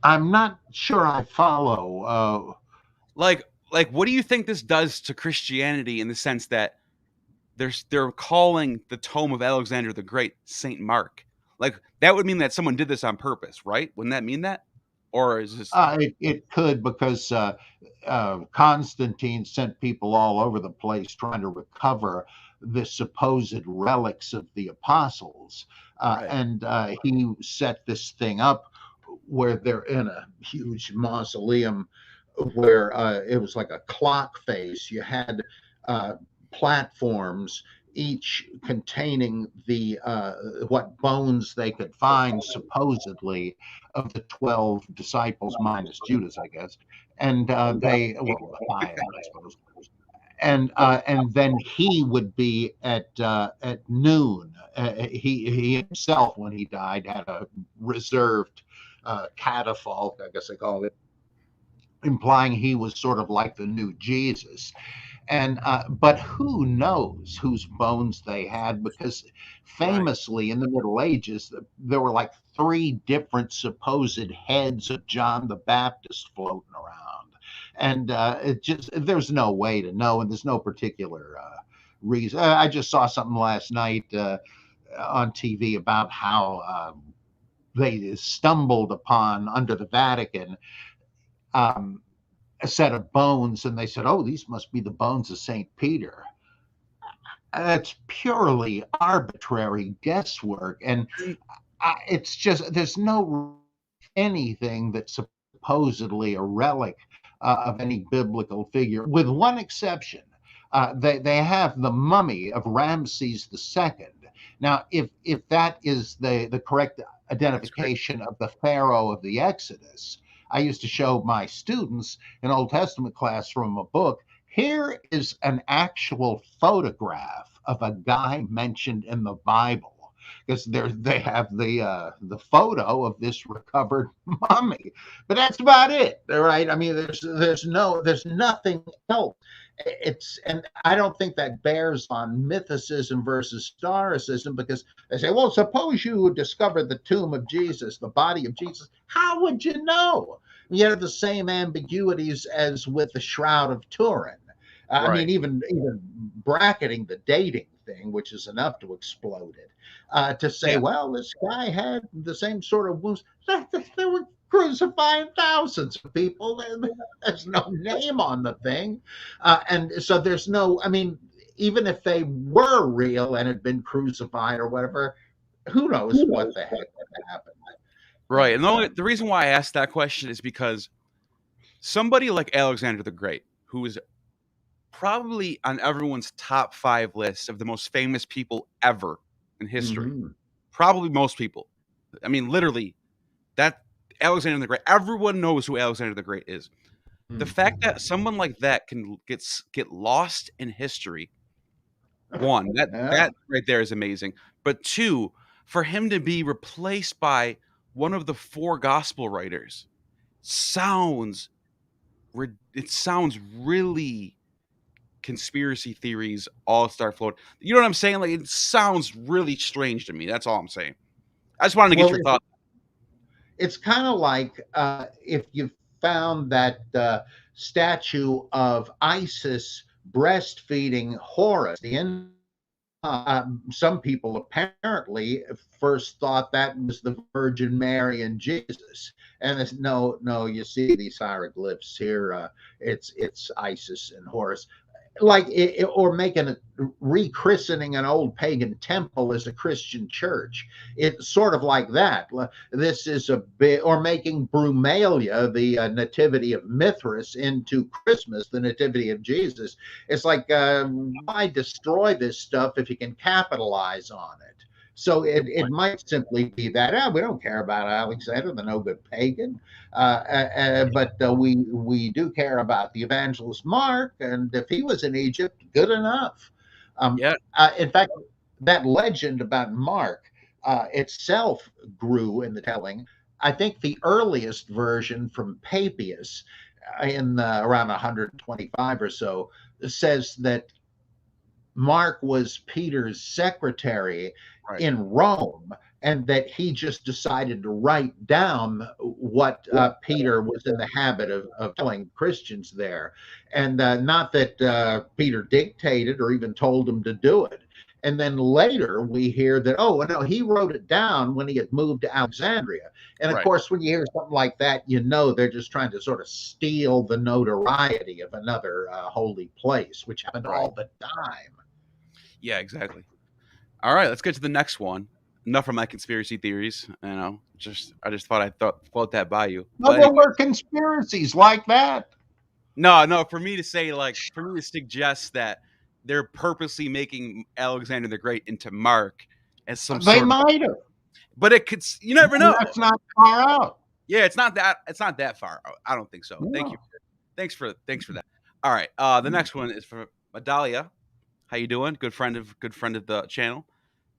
I'm not sure I follow. Like, what do you think this does to Christianity in the sense that they're calling the tome of Alexander the Great St. Mark? Like, that would mean that someone did this on purpose, right? Wouldn't that mean that? Or is this? It could, because Constantine sent people all over the place trying to recover the supposed relics of the apostles. Right. And he set this thing up where they're in a huge mausoleum where it was like a clock face. You had platforms, each containing the what bones they could find, supposedly, of the 12 disciples, minus Judas, I guess. And five, I suppose. And then he would be at noon. He himself, when he died, had a reserved catafalque, I guess they call it, implying he was sort of like the new Jesus. And but who knows whose bones they had, because famously in the Middle Ages there were like 3 different supposed heads of John the Baptist floating around, and there's no way to know, and there's no particular reason. I just saw something last night. on TV about how they stumbled upon under the Vatican um, a set of bones, and they said, "Oh, these must be the bones of Saint Peter." That's purely arbitrary guesswork, and it's just there's no anything that's supposedly a relic of any biblical figure, with one exception. They have the mummy of Ramses II. Now, if that is the correct That's great. identification of the Pharaoh of the Exodus, I used to show my students in Old Testament class from a book. Here is an actual photograph of a guy mentioned in the Bible, because they have the photo of this recovered mummy, but that's about it. All right. I mean, there's nothing else. It's and I don't think that bears on mythicism versus historicism, because they say, well, suppose you discovered the tomb of Jesus, the body of Jesus. How would you know? You have the same ambiguities as with the Shroud of Turin. I Right. mean, even bracketing the dating thing, which is enough to explode it. To say, Yeah. well, this guy had the same sort of wounds. They were crucifying thousands of people. There's no name on the thing. And so there's no, I mean, even if they were real and had been crucified or whatever, who knows what the heck would happen. Right. And the reason why I asked that question is because somebody like Alexander the Great, who is probably on everyone's top 5 list of the most famous people ever in history, probably most people. I mean, literally, that Alexander the Great, everyone knows who Alexander the Great is. The fact that someone like that can get lost in history, one, that right there is amazing. But two, for him to be replaced by one of the 4 gospel writers sounds it sounds really conspiracy theories all start floating. You know what I'm saying? Like, it sounds really strange to me. That's all I'm saying. I just wanted to get your thoughts. It's kind of like if you found that statue of Isis breastfeeding Horus. Some people apparently first thought that was the Virgin Mary and Jesus, and it's no. You see these hieroglyphs here. It's Isis and Horus, like or making a rechristening an old pagan temple as a Christian church. It's sort of like that. This is a bit, or making Brumalia, the nativity of Mithras, into Christmas, the nativity of Jesus. It's like, why destroy this stuff if you can capitalize on it? So it might simply be that we don't care about Alexander, the no good pagan, but we do care about the evangelist Mark, and if he was in Egypt, good enough. Yeah. In fact, that legend about Mark itself grew in the telling. I think the earliest version from Papias in around 125 or so says that Mark was Peter's secretary Right. in Rome, and that he just decided to write down what Peter was in the habit of telling Christians there. And not that Peter dictated or even told him to do it. And then later we hear that, oh, no, he wrote it down when he had moved to Alexandria. And of Right. course, when you hear something like that, you know they're just trying to sort of steal the notoriety of another holy place, which happened all the time. Yeah, exactly. All right, let's get to the next one. Enough of my conspiracy theories. I just thought I'd float that by you. No, But there anyway, were conspiracies like that. no, for me to say, like, for me to suggest that they're purposely making Alexander the Great into Mark as some They sort of, might have. but it could, you never know. That's not far out. Yeah, it's not that far. I don't think so. Thank you. Thanks for that. All right, the next one is from Adalia. How you doing? Good friend of the channel.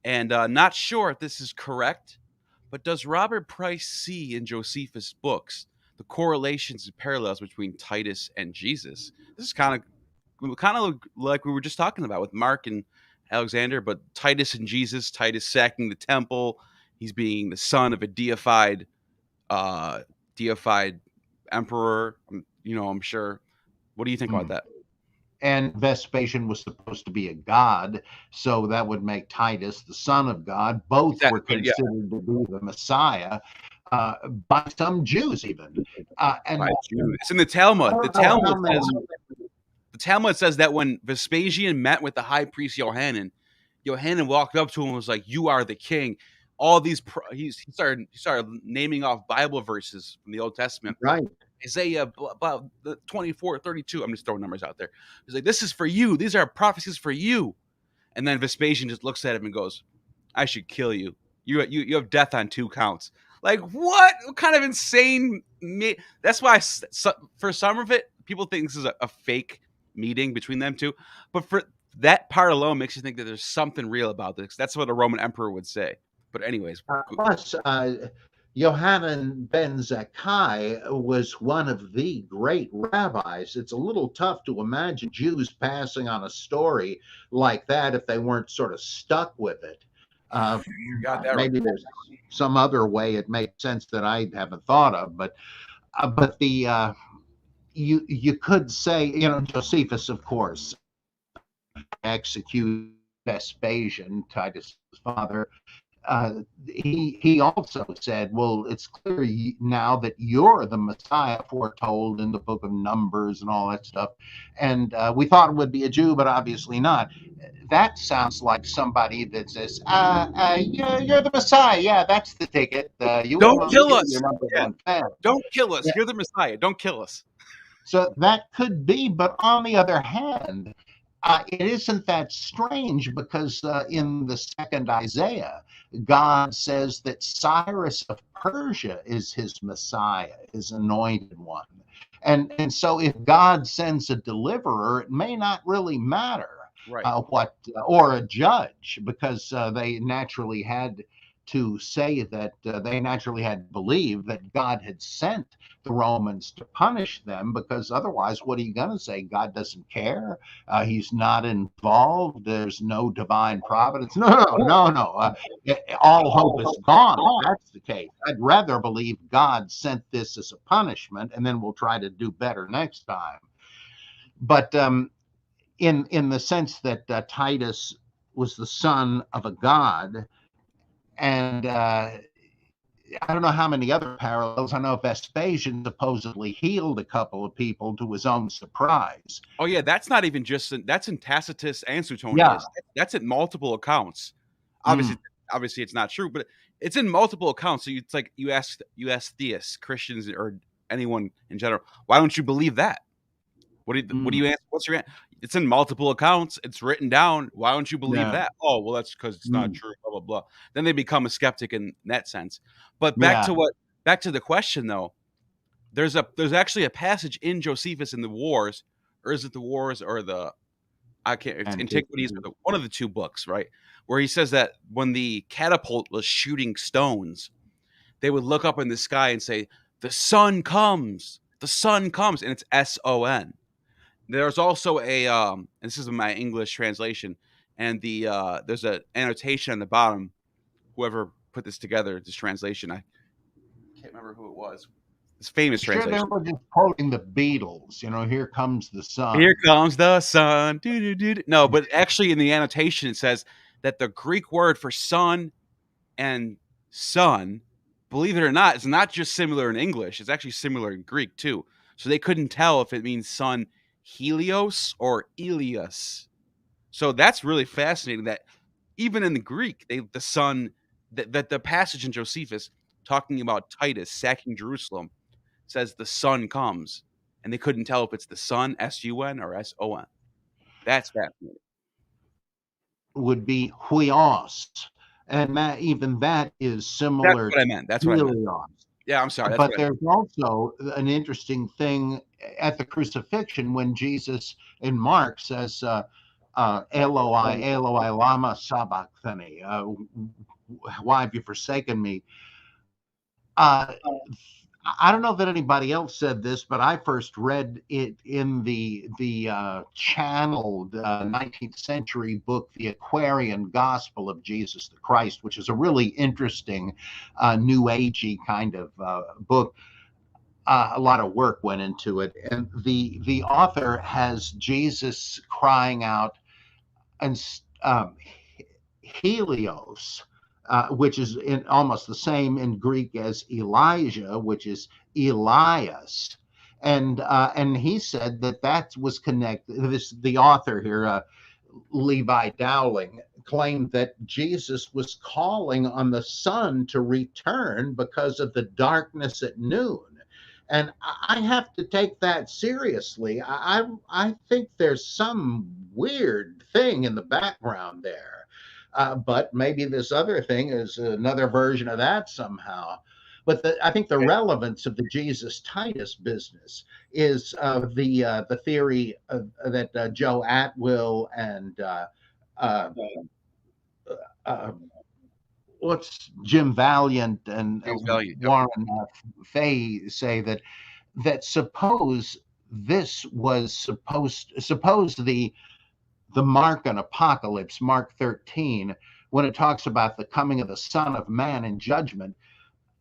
And not sure if this is correct, but does Robert Price see in Josephus' books the correlations and parallels between Titus and Jesus? This is kind of like we were just talking about with Mark and Alexander, but Titus and Jesus. Titus sacking the temple. He's being the son of a deified emperor. I'm sure. What do you think about that? and Vespasian was supposed to be a god, so that would make Titus the son of God. Both were Exactly. Yeah. considered to be the Messiah by some Jews, even. By And Jews. It's in the I Talmud. The don't know how Talmud many. says that when Vespasian met with the high priest Yohanan, Yohanan walked up to him and was like, "You are the king." All these he started naming off Bible verses from the Old Testament. Right. Isaiah about the 24, 32. I'm just throwing numbers out there. He's like, "This is for you. These are prophecies for you." And then Vespasian just looks at him and goes, "I should kill you. You have death on 2 counts." Like, what kind of insane? That's why for some of it, people think this is a fake meeting between them two. But for that part alone, makes you think that there's something real about this. That's what a Roman emperor would say. But anyways, Plus, Yohanan ben Zakkai was one of the great rabbis. It's a little tough to imagine Jews passing on a story like that if they weren't sort of stuck with it. you got that right. Maybe there's some other way it makes sense that I haven't thought of, but the you could say, Josephus, of course, executed Vespasian, Titus' father. He also said, well, it's clear now that you're the Messiah foretold in the book of Numbers and all that stuff. And we thought it would be a Jew, but obviously not. That sounds like somebody that says, you're the Messiah. Yeah, that's the ticket. Don't kill us. Yeah. Don't kill us. Yeah. You're the Messiah. Don't kill us. So that could be. But on the other hand, it isn't that strange because in the second Isaiah, God says that Cyrus of Persia is his Messiah, his anointed one. And so if God sends a deliverer, it may not really matter or a judge, because they naturally had to say that they naturally had to believe that God had sent the Romans to punish them, because otherwise, what are you going to say? God doesn't care. He's not involved. There's no divine providence. No. All hope is gone. If that's the case. I'd rather believe God sent this as a punishment, and then we'll try to do better next time. But in the sense that Titus was the son of a god, and I don't know how many other parallels. I know Vespasian supposedly healed a couple of people to his own surprise. Oh yeah, that's not even that's in Tacitus and Suetonius. Yeah. That's in multiple accounts. Obviously it's not true, but it's in multiple accounts. So it's like you ask theists, Christians, or anyone in general, why don't you believe that? What do you answer? What's your answer? It's in multiple accounts. It's written down. Why don't you believe that? Oh, well, that's because it's not true. Blah blah blah. Then they become a skeptic in that sense. But back to the question though. There's actually a passage in Josephus in the Wars, or is it the Wars or the Antiquities, or one of the two books, right? Where he says that when the catapult was shooting stones, they would look up in the sky and say, "The sun comes. The sun comes," and it's SON. There's also and this is my English translation, and there's an annotation on the bottom. Whoever put this together, this translation, I can't remember who it was. It's famous translation. They were just quoting the Beatles. Here comes the sun. Here comes the sun. No, but actually in the annotation it says that the Greek word for sun and sun, believe it or not, is not just similar in English. It's actually similar in Greek too. So they couldn't tell if it means sun Helios or Elias. So that's really fascinating that even in the Greek, the sun, that the passage in Josephus talking about Titus sacking Jerusalem says the sun comes, and they couldn't tell if it's the sun, S-U-N, or S-O-N. That's fascinating. Would be huios, and that is similar. That's what I meant. That's what I meant. Yeah, I'm sorry. But there's also an interesting thing at the crucifixion when Jesus in Mark says, Eloi, Eloi, lama sabachthani. Why have you forsaken me? I don't know that anybody else said this, but I first read it in the channeled 19th century book, The Aquarian Gospel of Jesus the Christ, which is a really interesting New Agey kind of book. a lot of work went into it, and the author has Jesus crying out, and Helios, which is in almost the same in Greek as Elijah, which is Elias, and he said that that was connected. The author here, Levi Dowling, claimed that Jesus was calling on the sun to return because of the darkness at noon. And I have to take that seriously. I think there's some weird thing in the background there. But maybe this other thing is another version of that somehow. But I think the relevance of the Jesus Titus business is the theory that Joe Atwill and uh, uh, what's Jim Valiant and James Valiant. Yep. Warren Fay say that suppose this was suppose the mark on Apocalypse, Mark 13, when it talks about the coming of the Son of Man in judgment,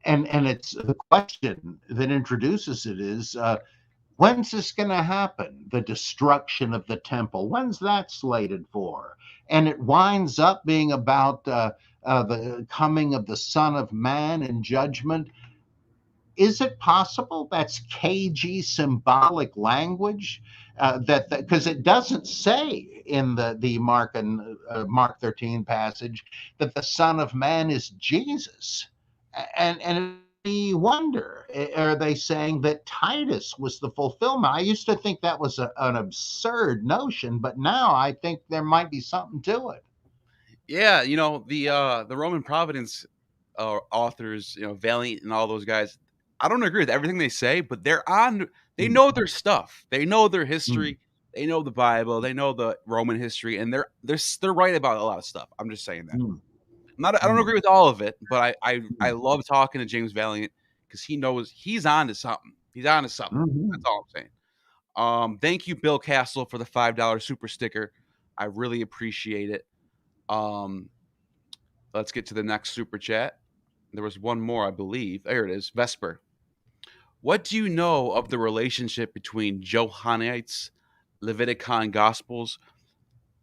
and it's the question that introduces it is, when's this going to happen? The destruction of the temple. When's that slated for? And it winds up being about the coming of the Son of Man in judgment. Is it possible that's KG symbolic language? That because it doesn't say in the Mark 13 passage that the Son of Man is Jesus, and you wonder, are they saying that Titus was the fulfillment? I used to think that was an absurd notion, but now I think there might be something to it. Yeah, the Roman Providence authors, Valiant and all those guys. I don't agree with everything they say, but they know their stuff. They know their history. They know the Bible. They know the Roman history, and they're right about a lot of stuff. I'm just saying that. I don't agree with all of it, but I love talking to James Valiant because he knows he's on to something. He's on to something. That's all I'm saying. Thank you, Bill Castle, for the $5 super sticker. I really appreciate it. Let's get to the next super chat. There was one more, I believe. There it is. Vesper. What do you know of the relationship between Johannites, Leviticon Gospels,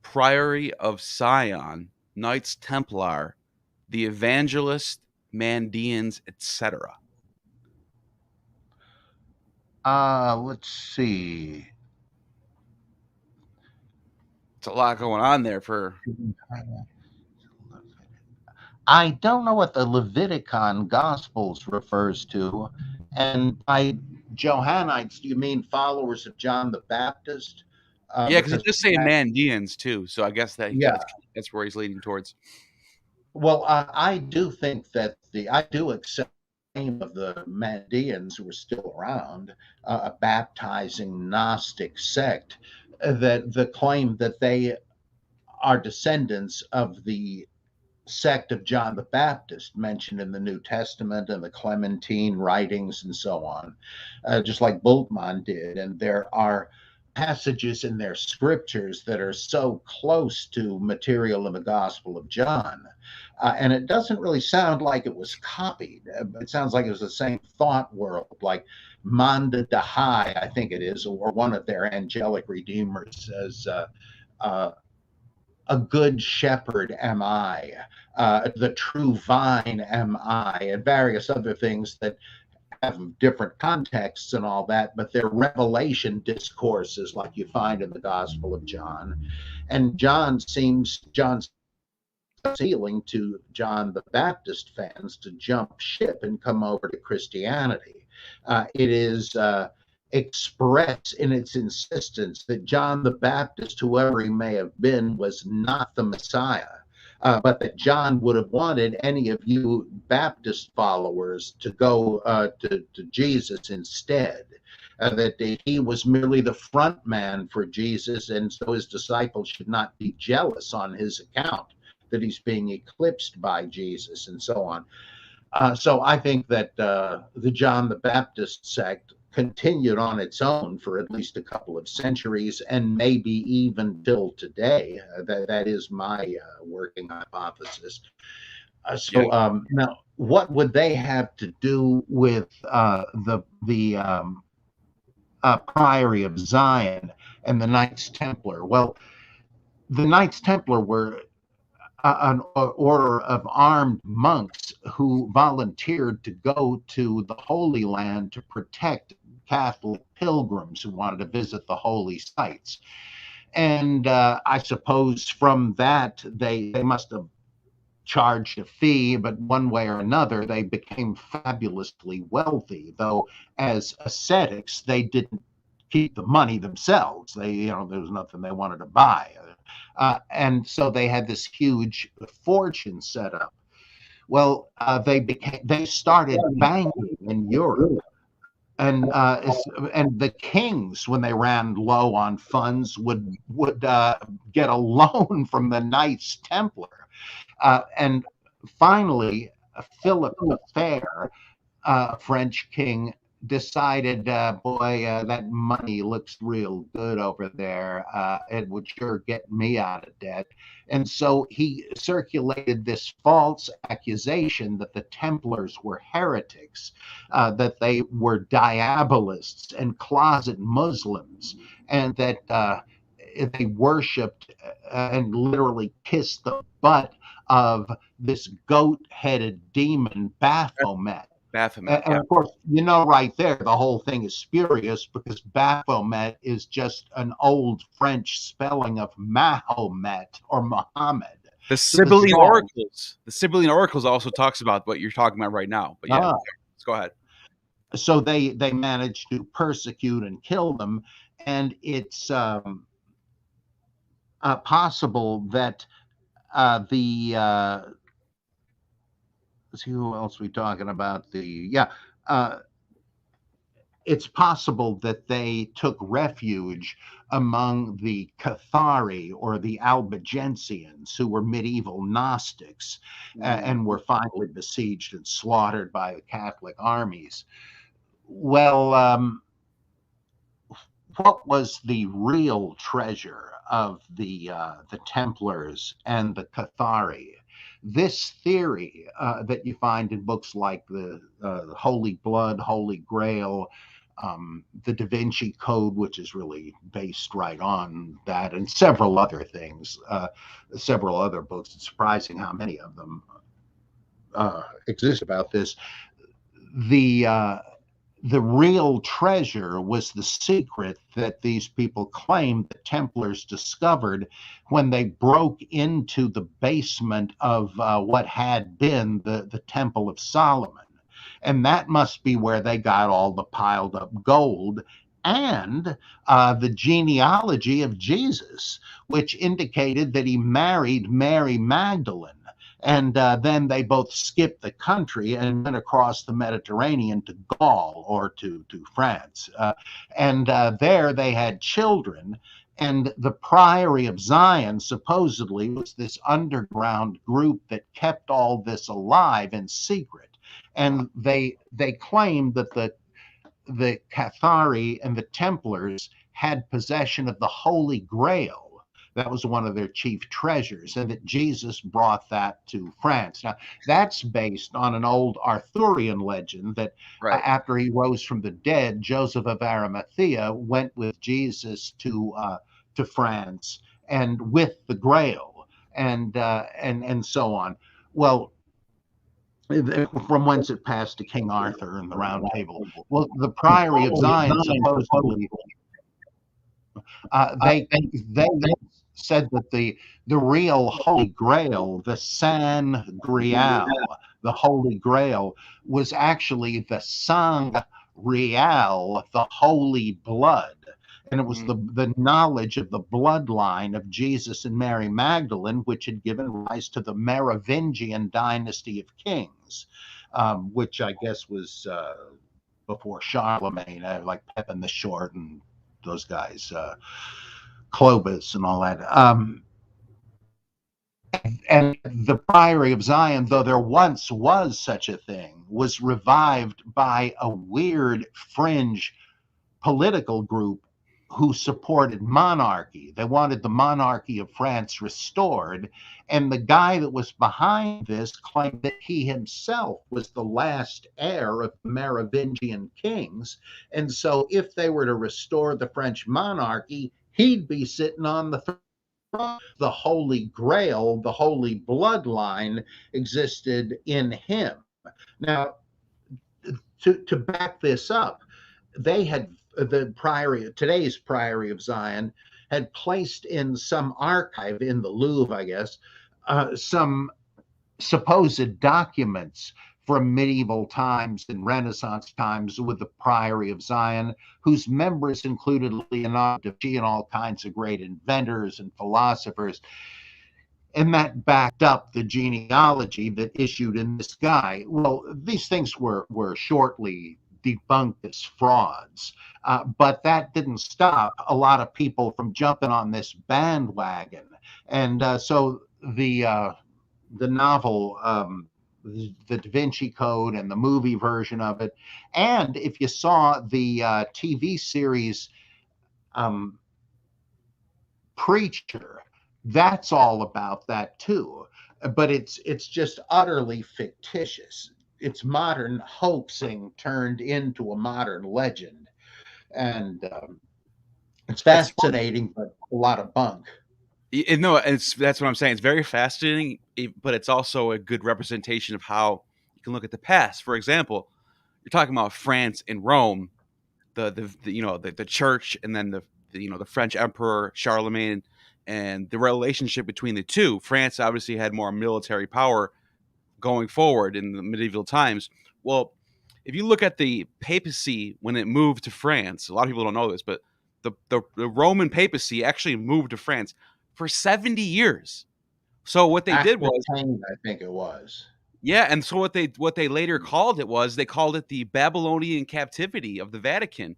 Priory of Sion, Knights Templar, the Evangelist, Mandeans, etc.? Let's see. It's a lot going on there for. I don't know what the Leviticon Gospels refers to. And by Johannites, do you mean followers of John the Baptist? Yeah, because it does say Mandeans too, so I guess that's where he's leading towards. Well, I do think that I do accept the name of the Mandeans who are still around, a baptizing Gnostic sect, that the claim that they are descendants of the sect of John the Baptist mentioned in the New Testament and the Clementine writings and so on, just like Bultmann did. And there are passages in their scriptures that are so close to material in the Gospel of John. And it doesn't really sound like it was copied. It sounds like it was the same thought world, like Manda Dahai, I think it is, or one of their angelic redeemers says, a good shepherd am I, the true vine am I, and various other things that have different contexts and all that, but they're revelation discourses like you find in the Gospel of John. And John's appealing to John the Baptist fans to jump ship and come over to Christianity. It is express in its insistence that John the Baptist, whoever he may have been, was not the Messiah, but that John would have wanted any of you Baptist followers to go to Jesus instead, that he was merely the front man for Jesus, and so his disciples should not be jealous on his account that he's being eclipsed by Jesus and so on. So I think that the John the Baptist sect continued on its own for at least a couple of centuries and maybe even till today. That is my working hypothesis. Now, what would they have to do with the Priory of Zion and the Knights Templar? Well, the Knights Templar were an order of armed monks who volunteered to go to the Holy Land to protect Catholic pilgrims who wanted to visit the holy sites. And I suppose from that, they must have charged a fee, but one way or another, they became fabulously wealthy, though as ascetics, they didn't keep the money themselves. There was nothing they wanted to buy. And so they had this huge fortune set up. Well, they started banking in Europe, and the kings, when they ran low on funds, would get a loan from the Knights Templar, and finally, Philip the Fair, French king, decided, that money looks real good over there. It would sure get me out of debt. And so he circulated this false accusation that the Templars were heretics, that they were diabolists and closet Muslims, and that they worshipped and literally kissed the butt of this goat-headed demon Baphomet. Baphomet. And of course, right there, the whole thing is spurious because Baphomet is just an old French spelling of Mahomet or Muhammad. The Sibylline Oracles. The Sibylline Oracles also talks about what you're talking about right now. But yeah, let's go ahead. So they managed to persecute and kill them, and it's possible that let's see, who else we talking about? It's possible that they took refuge among the Cathari or the Albigensians, who were medieval Gnostics, and were finally besieged and slaughtered by the Catholic armies. Well, what was the real treasure of the Templars and the Cathari? This theory that you find in books like the Holy Blood, Holy Grail, the Da Vinci Code, which is really based right on that, and several other things, several other books. It's surprising how many of them exist about this. The real treasure was the secret that these people claimed the Templars discovered when they broke into the basement of what had been the Temple of Solomon. And that must be where they got all the piled up gold and the genealogy of Jesus, which indicated that he married Mary Magdalene. And then they both skipped the country and went across the Mediterranean to Gaul or to France. And there they had children. And the Priory of Zion supposedly was this underground group that kept all this alive in secret. And they claimed that the Cathari and the Templars had possession of the Holy Grail. That was one of their chief treasures, and that Jesus brought that to France. Now, that's based on an old Arthurian legend that after he rose from the dead, Joseph of Arimathea went with Jesus to France and with the Grail, and so on. Well, from whence it passed to King Arthur and the Round Table. Well, the Priory of Zion supposedly they said that the real Holy Grail, the San Grial, the Holy Grail, was actually the Sang Real, the Holy Blood. And it was the knowledge of the bloodline of Jesus and Mary Magdalene, which had given rise to the Merovingian dynasty of kings, which I guess was before Charlemagne, like Pepin the Short and those guys, Clovis and all that. And the Priory of Zion, though there once was such a thing, was revived by a weird fringe political group who supported monarchy. They wanted the monarchy of France restored. And the guy that was behind this claimed that he himself was the last heir of the Merovingian kings. And so, if they were to restore the French monarchy, he'd be sitting on the throne. The Holy Grail, the holy bloodline, existed in him. Now, to back this up, they had the priory, today's Priory of Zion, had placed in some archive in the Louvre, I guess, some supposed documents from medieval times and Renaissance times with the Priory of Zion, whose members included Leonardo da Vinci and all kinds of great inventors and philosophers. And that backed up the genealogy that issued in this guy. Well, these things were shortly debunked as frauds, but that didn't stop a lot of people from jumping on this bandwagon. And so the novel, the Da Vinci Code, and the movie version of it, and if you saw the TV series Preacher, that's all about that too, but it's just utterly fictitious. It's modern hoaxing turned into a modern legend, and it's fascinating, but a lot of bunk. No, that's what I'm saying. It's very fascinating, but it's also a good representation of how you can look at the past. For example, you're talking about France and Rome, the church, and then the French Emperor Charlemagne, and the relationship between the two. France obviously had more military power going forward in the medieval times. Well, if you look at the papacy when it moved to France, a lot of people don't know this, but the Roman papacy actually moved to France for 70 years. So what they did was, I think it was. yeah, and so what they later called it was, they called it the Babylonian captivity of the Vatican.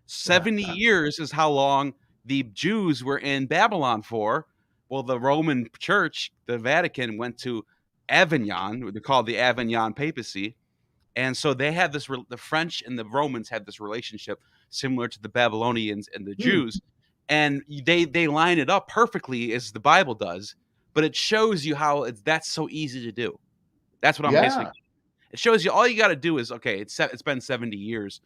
70 years is how long the Jews were in Babylon for. Well, the Roman Church, the Vatican, went to Avignon. They called the Avignon papacy, and so they had this. The French and the Romans had this relationship similar to the Babylonians and the Jews, and they line it up perfectly as the Bible does. But it shows you how that's so easy to do. That's what I'm basically. It shows you all you got to do is, okay, it's been 70 years.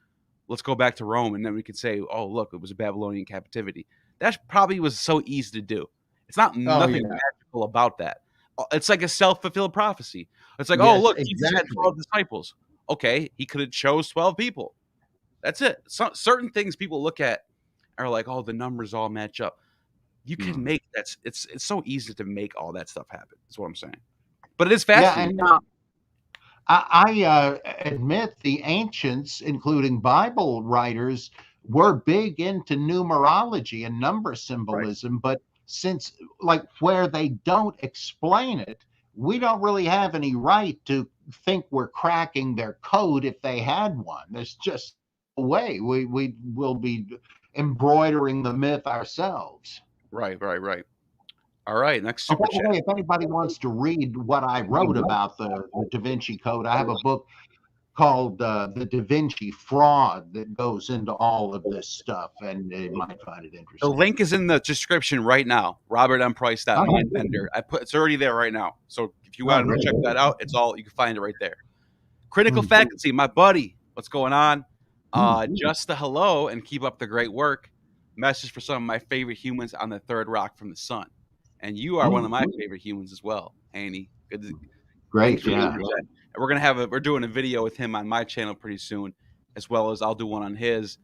Let's go back to Rome, and then we can say, oh, look, it was a Babylonian captivity. That probably was so easy to do. It's nothing magical about that. It's like a self-fulfilled prophecy. It's like, oh, look, Jesus had 12 disciples. Okay, he could have chose 12 people. That's it. Certain things people look at are like, oh, the numbers all match up. You can make that. It's so easy to make all that stuff happen. That's what I'm saying. But it is fascinating. Yeah, and I admit the ancients, including Bible writers, were big into numerology and number symbolism, right. But since, like, where they don't explain it, we don't really have any right to think we're cracking their code if they had one. There's just a way we will be embroidering the myth ourselves. Right. All right, next super chat. If anybody wants to read what I wrote about the Da Vinci Code, I have a book called The Da Vinci Fraud that goes into all of this stuff, and you might find it interesting. The link is in the description right now. RobertMPrice.Mindbender. It's already there right now. So if you want to check that out, it's all, you can find it right there. Critical Faculty, my buddy, what's going on? Just a hello and keep up the great work. Message for some of my favorite humans on the third rock from the sun. And you are one of my favorite humans as well, Annie. Great, yeah. And we're doing a video with him on my channel pretty soon, as well as I'll do one on his.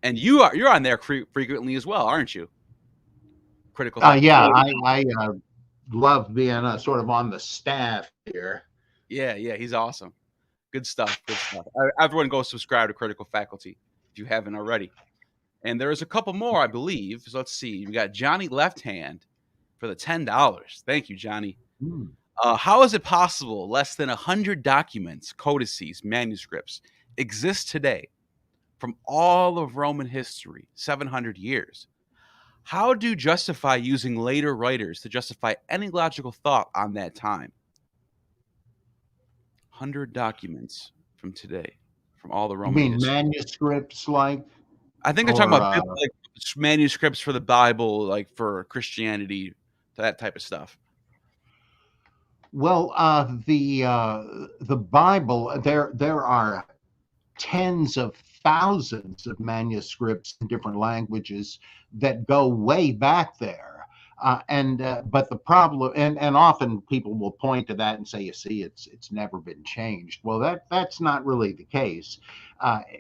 And you're on there frequently as well, aren't you? Critical. Yeah, I love being sort of on the staff here. Yeah, he's awesome. Good stuff. Everyone go subscribe to Critical Faculty if you haven't already. And there's a couple more, I believe. So let's see. We got Johnny Left Hand for the $10. Thank you, Johnny. How is it possible less than 100 documents, codices, manuscripts exist today from all of Roman history, 700 years? How do you justify using later writers to justify any logical thought on that time? 100 documents from today, from all the Roman history. Manuscripts like? I think they're talking or about like manuscripts for the Bible, like for Christianity, that type of stuff. well, the Bible. There are tens of thousands of manuscripts in different languages that go way back there. And but the problem, and often people will point to that and say, you see, it's never been changed. Well, that's not really the case.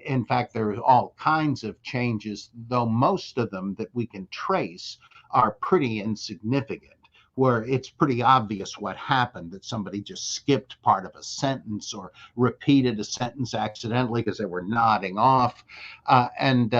In fact, there are all kinds of changes, though most of them that we can trace are pretty insignificant, where it's pretty obvious what happened, that somebody just skipped part of a sentence or repeated a sentence accidentally because they were nodding off. And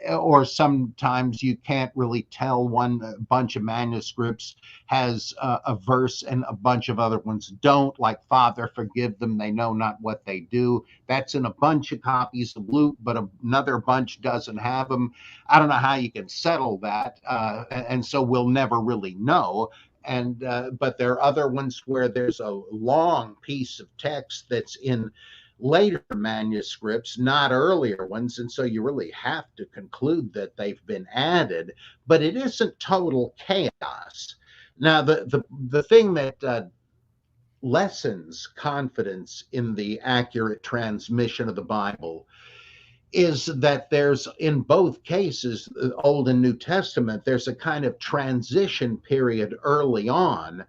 or sometimes you can't really tell. One bunch of manuscripts has a verse and a bunch of other ones don't, like Father forgive them, they know not what they do. That's in a bunch of copies of Luke, but another bunch doesn't have them. I don't know how you can settle that, and so we'll never really know. And but there are other ones where there's a long piece of text that's in later manuscripts, not earlier ones, and so you really have to conclude that they've been added, but it isn't total chaos. Now, the thing that lessens confidence in the accurate transmission of the Bible is that there's, in both cases, Old and New Testament, there's a kind of transition period early on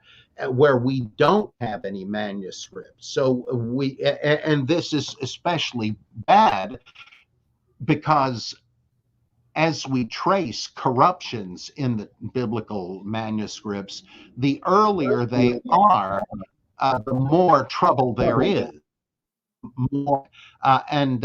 where we don't have any manuscripts. So and this is especially bad because as we trace corruptions in the biblical manuscripts, the earlier they are, the more trouble there is. More, and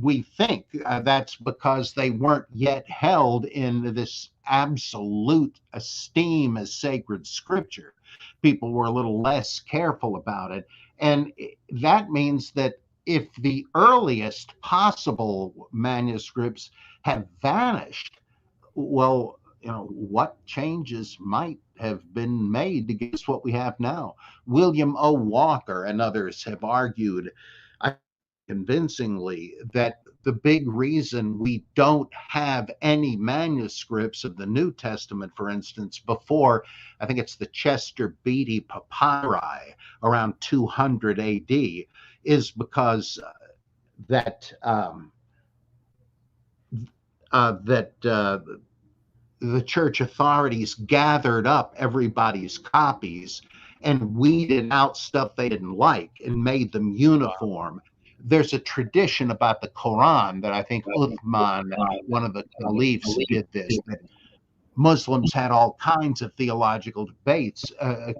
we think that's because they weren't yet held in this absolute esteem as sacred scripture. People were a little less careful about it. And that means that if the earliest possible manuscripts have vanished, well, what changes might have been made to give us what we have now? William O. Walker and others have argued convincingly that the big reason we don't have any manuscripts of the New Testament, for instance, before, I think it's the Chester Beatty Papyri around 200 AD, is because that the church authorities gathered up everybody's copies and weeded out stuff they didn't like and made them uniform. There's a tradition about the Quran that I think Uthman, one of the caliphs, did this, that Muslims had all kinds of theological debates,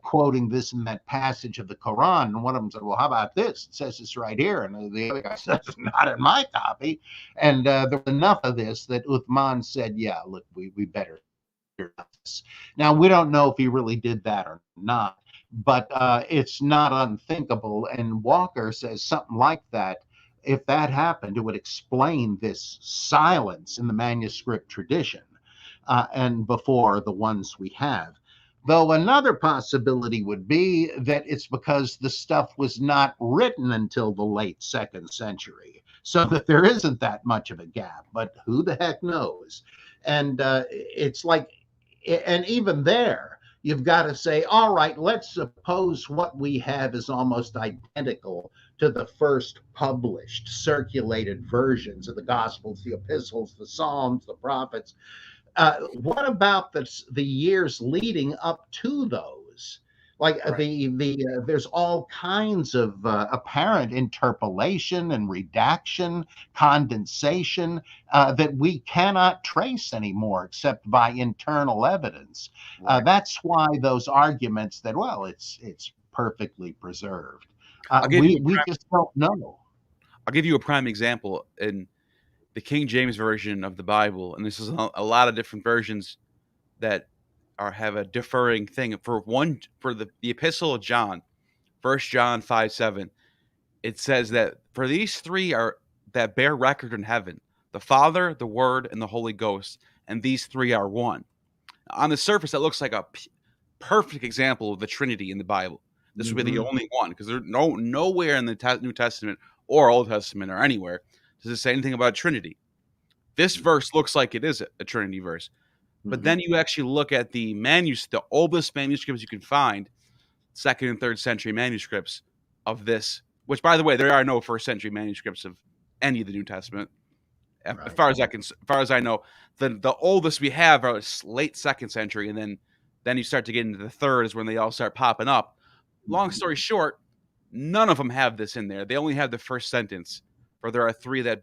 quoting this and that passage of the Quran. And one of them said, well, how about this? It says this right here. And the other guy says, not in my copy. And there was enough of this that Uthman said, yeah, look, we better do this. Now, we don't know if he really did that or not, but it's not unthinkable. And Walker says something like that. If that happened, it would explain this silence in the manuscript tradition. And before the ones we have. Though another possibility would be that it's because the stuff was not written until the late 2nd century, so that there isn't that much of a gap, but who the heck knows? And it's like, and even there, you've got to say, all right, let's suppose what we have is almost identical to the first published, circulated versions of the Gospels, the epistles, the Psalms, the prophets. What about the years leading up to those? Like right. There's all kinds of apparent interpolation and redaction, condensation that we cannot trace anymore except by internal evidence. Right. That's why those arguments that, well, it's perfectly preserved. We just don't know. I'll give you a prime example in the King James version of the Bible, and this is a lot of different versions that have a differing thing. For the Epistle of John, 1 John 5:7, it says that for these three are that bear record in heaven, the Father, the Word, and the Holy Ghost, and these three are one. On the surface, that looks like a perfect example of the Trinity in the Bible. This would be the only one, because there's nowhere in the New Testament or Old Testament or anywhere does it say anything about Trinity. This verse looks like it is a Trinity verse. But then you actually look at the oldest manuscripts you can find, 2nd and 3rd century manuscripts of this, which, by the way, there are no 1st century manuscripts of any of the New Testament. Right. As far as I know, the oldest we have are late 2nd century, and then you start to get into the 3rd is when they all start popping up. Long story short, none of them have this in there. They only have the first sentence, for there are 3 that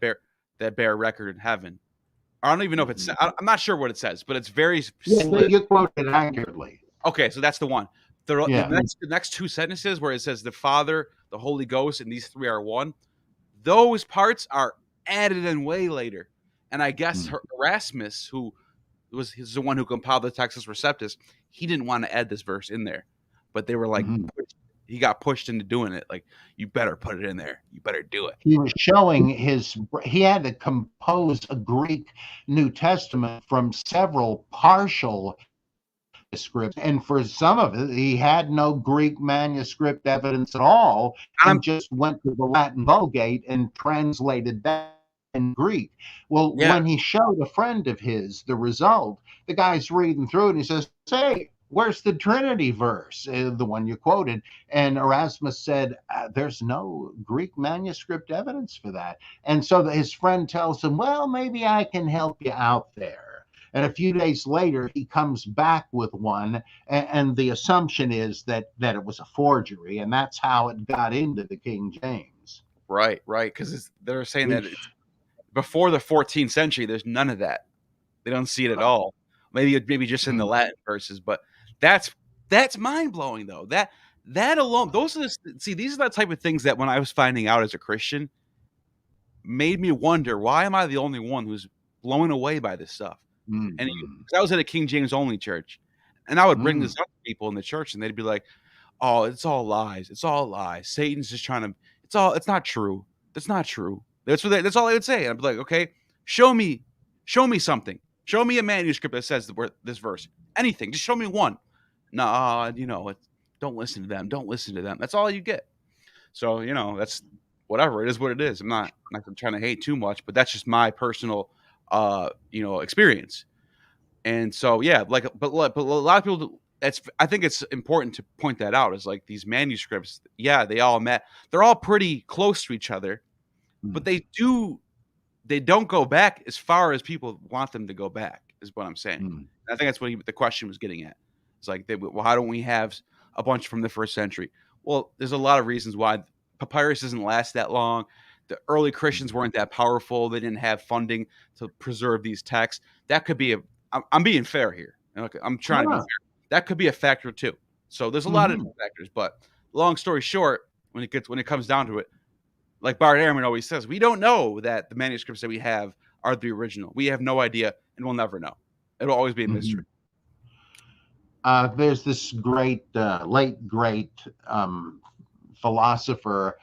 bear record in heaven. I don't even know if it's. I'm not sure what it says, but it's very. You quoted accurately. Okay, so that's the one. The next 2 sentences where it says the Father, the Holy Ghost, and these 3 are one. Those parts are added in way later, and I guess Erasmus, who was the one who compiled the Textus Receptus, he didn't want to add this verse in there, but they were like, he got pushed into doing it. Like, you better put it in there. You better do it. He was showing he had to compose a Greek New Testament from several partial manuscripts, and for some of it, he had no Greek manuscript evidence at all, and just went to the Latin Vulgate and translated that in Greek. Well, when he showed a friend of his the result, the guy's reading through it and he says, "Say, where's the Trinity verse, the one you quoted?" And Erasmus said, "There's no Greek manuscript evidence for that." And so his friend tells him, "Well, maybe I can help you out there." And a few days later, he comes back with one, and the assumption is that it was a forgery, and that's how it got into the King James. Right, because they're saying that before the 14th century, there's none of that. They don't see it at all. Maybe just in the Latin verses, but that's mind blowing though. That alone, these are the type of things that when I was finding out as a Christian, made me wonder, why am I the only one who's blown away by this stuff? And I was at a King James only church, and I would bring this up to people in the church, and they'd be like, "Oh, it's all lies. It's all lies. Satan's just trying to. It's not true. That's not true." That's all they would say. And I'd be like, "Okay, show me something. Show me a manuscript that says this verse. Anything. Just show me one." "Nah, don't listen to them. Don't listen to them." That's all you get. So, that's whatever. It is what it is. I'm not trying to hate too much, but that's just my personal, experience. And so, but a lot of people, I think it's important to point that out, is like these manuscripts. Yeah, they all met. They're all pretty close to each other, but they don't go back as far as people want them to go back, is what I'm saying. I think that's what the question was getting at. It's like, how don't we have a bunch from the 1st century? Well, there's a lot of reasons why. Papyrus doesn't last that long. The early Christians weren't that powerful. They didn't have funding to preserve these texts. That could be I'm being fair here. I'm trying to be fair. That could be a factor too. So there's a lot of factors, but long story short, when it comes down to it, like Bart Ehrman always says, we don't know that the manuscripts that we have are the original. We have no idea, and we'll never know. It'll always be a mystery. There's this late great philosopher,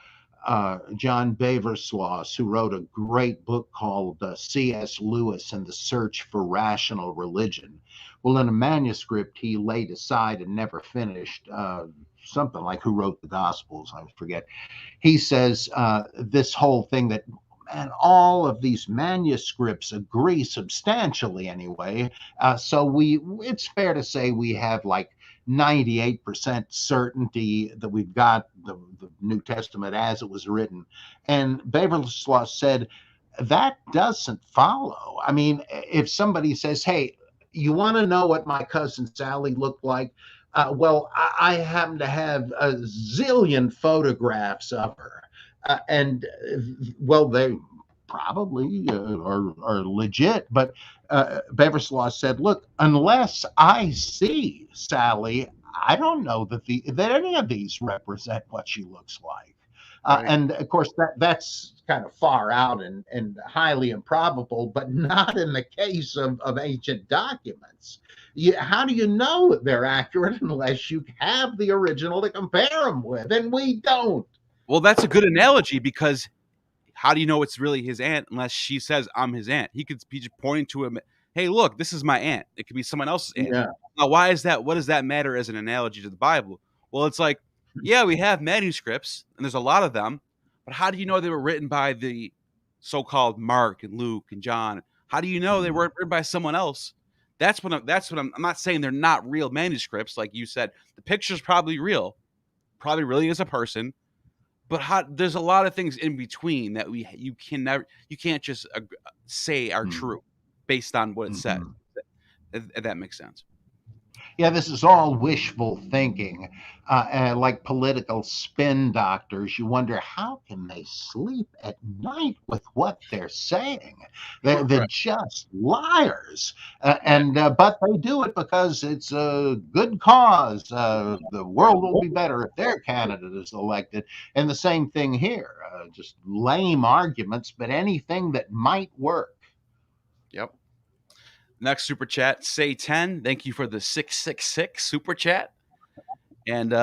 John Beversluis, who wrote a great book called C.S. Lewis and the Search for Rational Religion. Well, in a manuscript he laid aside and never finished, something like Who Wrote the Gospels, I forget. He says this whole thing that, man, all of these manuscripts agree substantially anyway. So it's fair to say we have like 98% certainty that we've got the New Testament as it was written. And Beversluis said, that doesn't follow. I mean, if somebody says, "Hey, you want to know what my cousin Sally looked like?" Well, I happen to have a zillion photographs of her. They probably are legit, but Beversluis said, "Look, unless I see Sally, I don't know that any of these represent what she looks like." Right. And of course, that's kind of far out and highly improbable, but not in the case of ancient documents. How do you know they're accurate unless you have the original to compare them with? And we don't. Well, that's a good analogy, because how do you know it's really his aunt unless she says, "I'm his aunt"? He could be just pointing to him, "Hey, look, this is my aunt." It could be someone else's aunt. Yeah. Now, why is that? What does that matter as an analogy to the Bible? Well, it's like, yeah, we have manuscripts, and there's a lot of them, but how do you know they were written by the so-called Mark and Luke and John? How do you know they weren't written by someone else? I'm not saying they're not real manuscripts, like you said. The picture's probably real, probably really is a person, but there's a lot of things in between that you can't just say are true based on what it said. If that makes sense. Yeah, this is all wishful thinking, and like political spin doctors. You wonder how can they sleep at night with what they're saying? They're Right. just liars, but they do it because it's a good cause. The world will be better if their candidate is elected, and the same thing here. Just lame arguments, but anything that might work. Yep. Next super chat, say 10. Thank you for the 666 super chat. And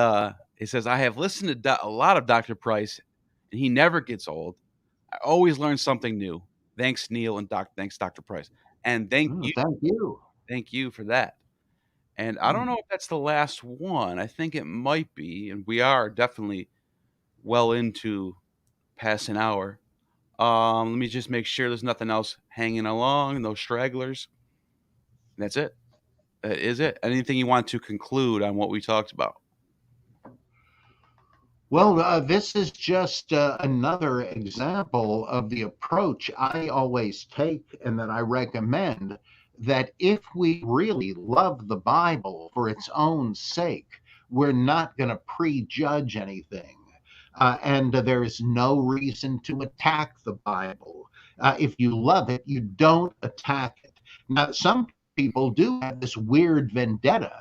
it says, I have listened to a lot of Dr. Price, and he never gets old. I always learn something new. Thanks, Neil, and thanks, Dr. Price. And thank you. Thank you for that. And I don't know if that's the last one. I think it might be. And we are definitely well into past an hour. Let me just make sure there's nothing else hanging along, no stragglers. That's it. That is it. Anything you want to conclude on what we talked about? Well, this is just another example of the approach I always take and that I recommend, that if we really love the Bible for its own sake, we're not going to prejudge anything. And there is no reason to attack the Bible. If you love it, you don't attack it. Now, some people do have this weird vendetta.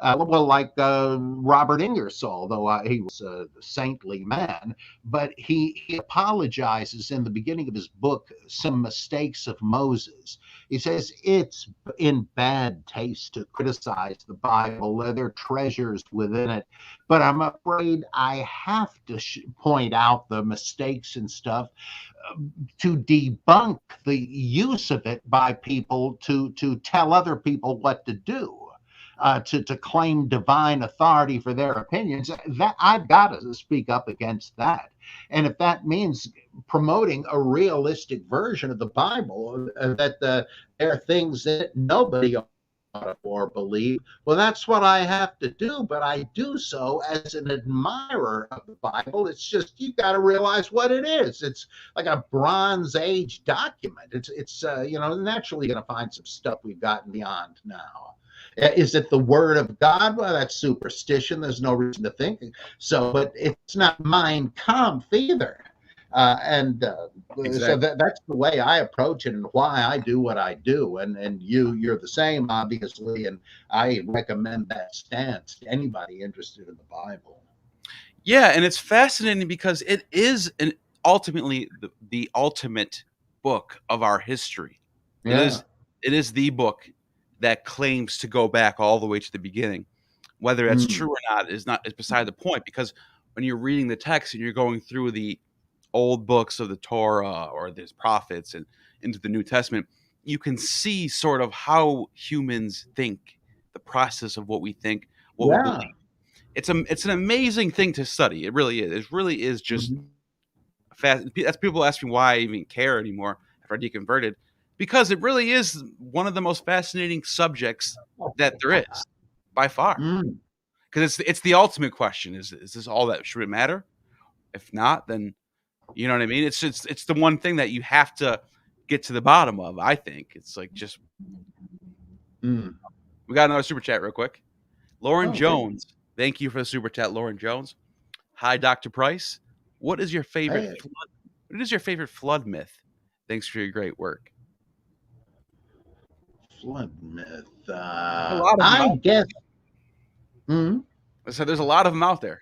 Well, like Robert Ingersoll, though he was a saintly man, but he apologizes in the beginning of his book, Some Mistakes of Moses. He says it's in bad taste to criticize the Bible. There are treasures within it, but I'm afraid I have to point out the mistakes and stuff to debunk the use of it by people to tell other people what to do. To claim divine authority for their opinions, that I've got to speak up against that. And if that means promoting a realistic version of the Bible, that there are things that nobody or believe, well, that's what I have to do. But I do so as an admirer of the Bible. It's just you got to realize what it is. It's like a Bronze Age document. It's naturally going to find some stuff we've gotten beyond now. Is it the word of God? Well, that's superstition. There's no reason to think so, but it's not Mein Kampf either. Exactly. So that's the way I approach it and why I do what I do. And you're the same, obviously. And I recommend that stance to anybody interested in the Bible. Yeah, and it's fascinating because it is ultimately the ultimate book of our history. Yeah. It is the book that claims to go back all the way to the beginning. Whether that's true or not is beside the point, because when you're reading the text and you're going through the old books of the Torah or the prophets and into the New Testament, you can see sort of how humans think, the process of what we think, what we believe. It's an amazing thing to study. It really is. It really is just fast. That's people ask me why I even care anymore after I deconverted, because it really is one of the most fascinating subjects that there is by far. Because it's the ultimate question: is this all that should it matter? If not, then you know what I mean. It's the one thing that you have to get to the bottom of. I think it's like just. We got another super chat real quick. Lauren Jones, thank you for the super chat, Lauren Jones. Hi, Dr. Price. What is your favorite? What is your favorite flood myth? Thanks for your great work. Flood myth. I guess. So there's a lot of them out there.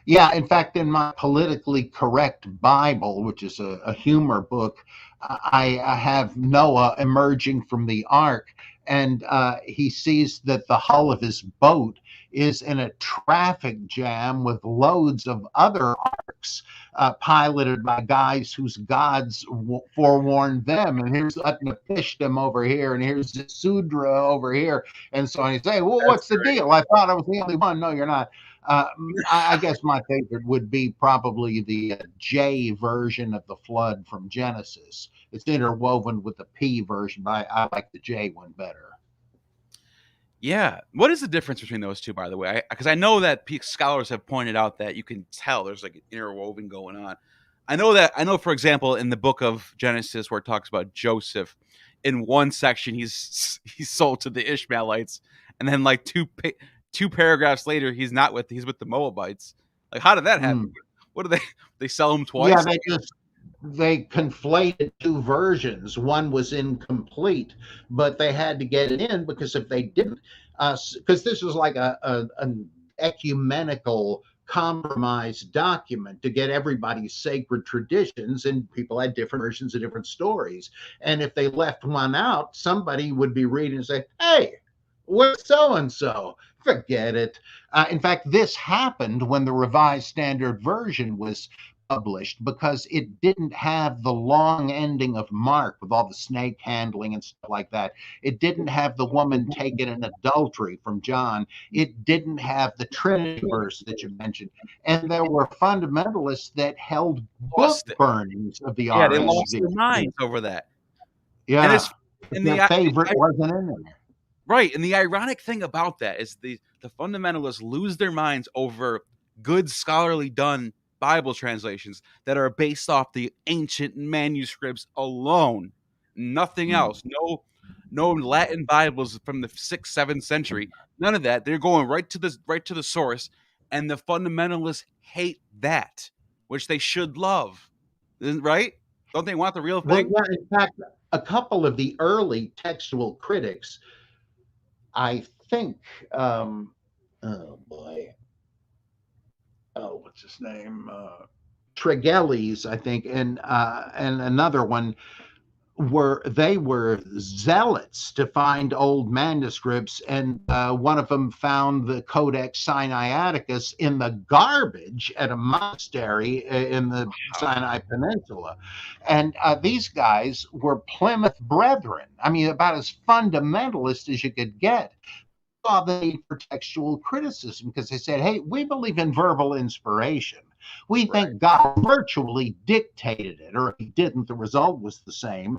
Yeah, in fact, in my politically correct Bible, which is a humor book, I have Noah emerging from the ark, and he sees that the hull of his boat is in a traffic jam with loads of other arks piloted by guys whose gods forewarned them. And here's Utnapishtim over here, and here's Sudra over here, and so on. You say, well, what's the deal? I thought I was the only one. No, you're not. I guess my favorite would be probably the J version of the flood from Genesis, it's interwoven with the P version, but I like the J one better. Yeah. What is the difference between those two, by the way? Because I know that scholars have pointed out that you can tell there's like an interwoven going on. I know, for example, in the book of Genesis, where it talks about Joseph, in one section he's sold to the Ishmaelites, and then like two paragraphs later he's with the Moabites. Like, how did that happen? What do they sell him twice? Yeah, they conflated two versions. One was incomplete, but they had to get it in, because if they didn't, because this was like an ecumenical compromise document to get everybody's sacred traditions, and people had different versions of different stories. And if they left one out, somebody would be reading and say, "Hey, where's so and so?" Forget it. In fact, this happened when the Revised Standard Version was published, because it didn't have the long ending of Mark with all the snake handling and stuff like that. It didn't have the woman taken in adultery from John. It didn't have the Trinity verse that you mentioned. And there were fundamentalists that held book burnings of the RSV. Yeah, they lost their minds over that. Yeah, and their favorite wasn't in there. Right, and the ironic thing about that is the fundamentalists lose their minds over good scholarly done Bible translations that are based off the ancient manuscripts alone, nothing else. No Latin Bibles from the 6th, 7th century. None of that. They're going right to the source, and the fundamentalists hate that, which they should love, right? Don't they want the real thing? Well, yeah, in fact, a couple of the early textual critics, I think, oh boy, what's his name? Tregelles, I think, and another one, were zealots to find old manuscripts, and one of them found the Codex Sinaiticus in the garbage at a monastery in the Sinai Peninsula. And these guys were Plymouth Brethren. I mean, about as fundamentalist as you could get. Saw the need for textual criticism, because they said, hey, we believe in verbal inspiration. We think God virtually dictated it, or if he didn't, the result was the same.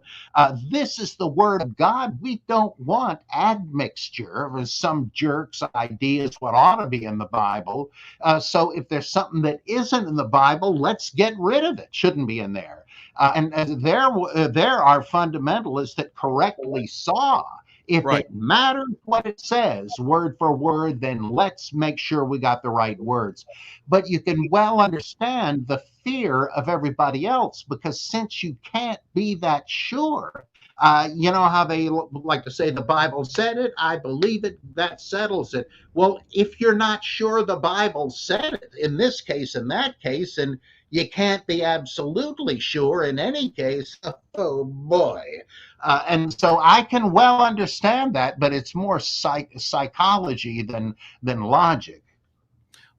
This is the word of God. We don't want admixture of some jerk's ideas what ought to be in the Bible. So if there's something that isn't in the Bible, let's get rid of it. Shouldn't be in there. And there are fundamentalists that correctly saw, if it matters what it says, word for word, then let's make sure we got the right words. But you can well understand the fear of everybody else, because since you can't be that sure, you know how they like to say the Bible said it, I believe it, that settles it. Well, if you're not sure the Bible said it, in this case, in that case, and you can't be absolutely sure in any case, oh boy. And so I can well understand that, but it's more psychology than logic.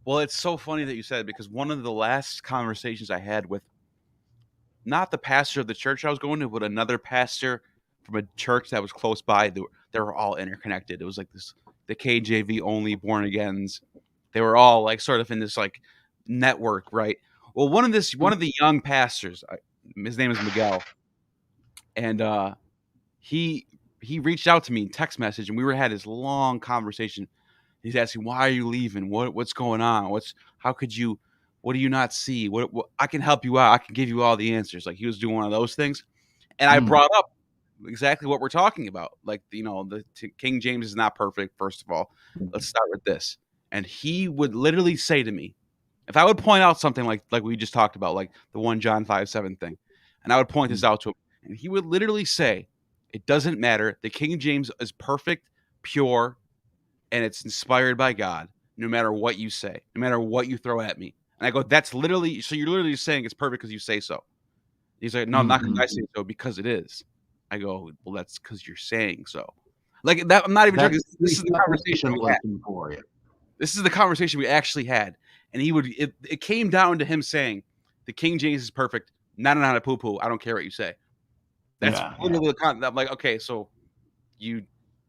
Well, it's so funny that you said it, because one of the last conversations I had with not the pastor of the church I was going to, but another pastor from a church that was close by, they were all interconnected. It was like the KJV only born agains. They were all like sort of in this like network, right? Well, one of the young pastors, his name is Miguel, and he reached out to me in text message, and we had this long conversation. He's asking, "Why are you leaving? What's going on? What do you not see? What I can help you out. I can give you all the answers." Like, he was doing one of those things, and I brought up exactly what we're talking about. Like, the King James is not perfect. First of all, let's start with this. And he would literally say to me, if I would point out something like we just talked about, like the 1 John 5:7 thing, and I would point this out to him, and he would literally say, it doesn't matter. The King James is perfect, pure, and it's inspired by God, no matter what you say, no matter what you throw at me. And I go, that's literally, so you're literally saying it's perfect because you say so. He's like, no, not because I say so, because it is. I go, well, that's because you're saying so. Like that, I'm not even joking. This is the conversation we had. This is the conversation we actually had. And it came down to him saying, the King James is perfect, not a poo-poo. I don't care what you say. That's literally the content. I'm like, okay, so I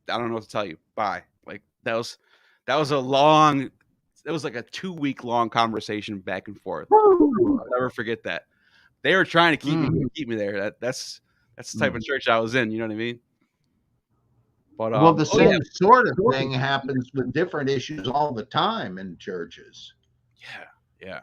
don't know what to tell you. Bye. Like that was like a 2-week long conversation back and forth. I'll never forget that. They were trying to keep me there. That's That's the type of church I was in. You know what I mean? But Well, the oh yeah, same sort of thing happens with different issues all the time in churches. yeah.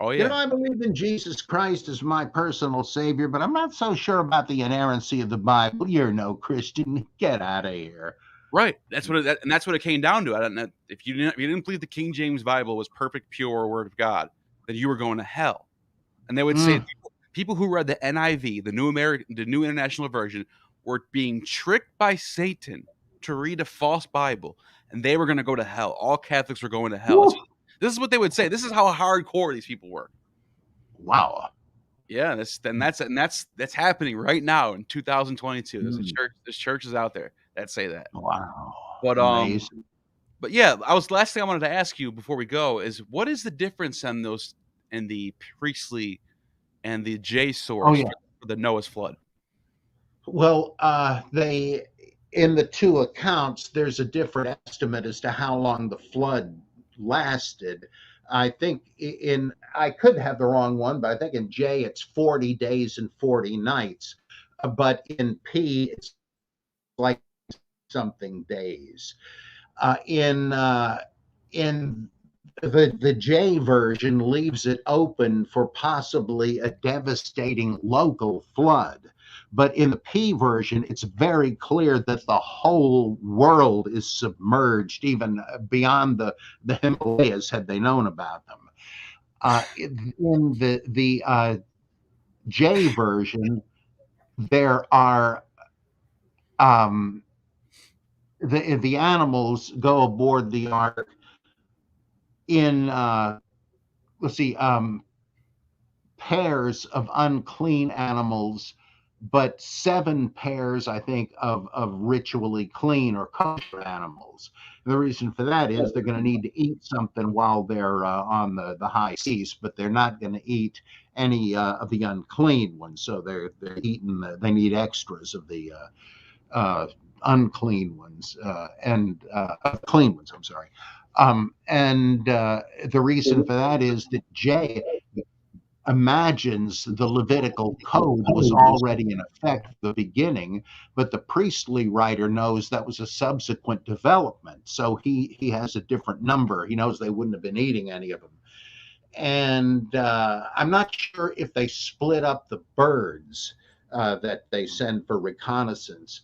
Oh You know, yeah, I believe in Jesus Christ as my personal savior, but I'm not so sure about the inerrancy of the Bible. You're no Christian. Get out of here. right. That's what and that's what it came down to. I don't know if you didn't believe the King James Bible was perfect, pure Word of God, then you were going to hell. And they would say Mm. people who read the NIV, the New International Version, were being tricked by Satan to read a false Bible, and they were going to go to hell. All Catholics were going to hell. This is what they would say. This is how hardcore these people were. Wow. Yeah, that's happening right now in 2022. There's churches out there that say that. Wow. But Amazing. but yeah, last thing I wanted to ask you before we go is what is the difference in the priestly and the J source for the Noah's flood? Well, they in the two accounts, there's a different estimate as to how long the flood lasted. I think I could have the wrong one, but I think in J it's 40 days and 40 nights. But in P it's like something days. In the J version leaves it open for possibly a devastating local flood. But in the P version, it's very clear that the whole world is submerged, even beyond the Himalayas, had they known about them. In the J version, there are the animals go aboard the ark in let's see, pairs of unclean animals, but 7 pairs, I think, of ritually clean or kosher animals. And the reason for that is they're going to need to eat something while they're on the high seas, but they're not going to eat any of the unclean ones. So they're eating. They need extras of the unclean ones and clean ones. I'm sorry. And the reason for that is that Jay imagines the Levitical code was already in effect at the beginning, but the priestly writer knows that was a subsequent development. So he has a different number. He knows they wouldn't have been eating any of them. And I'm not sure if they split up the birds that they send for reconnaissance.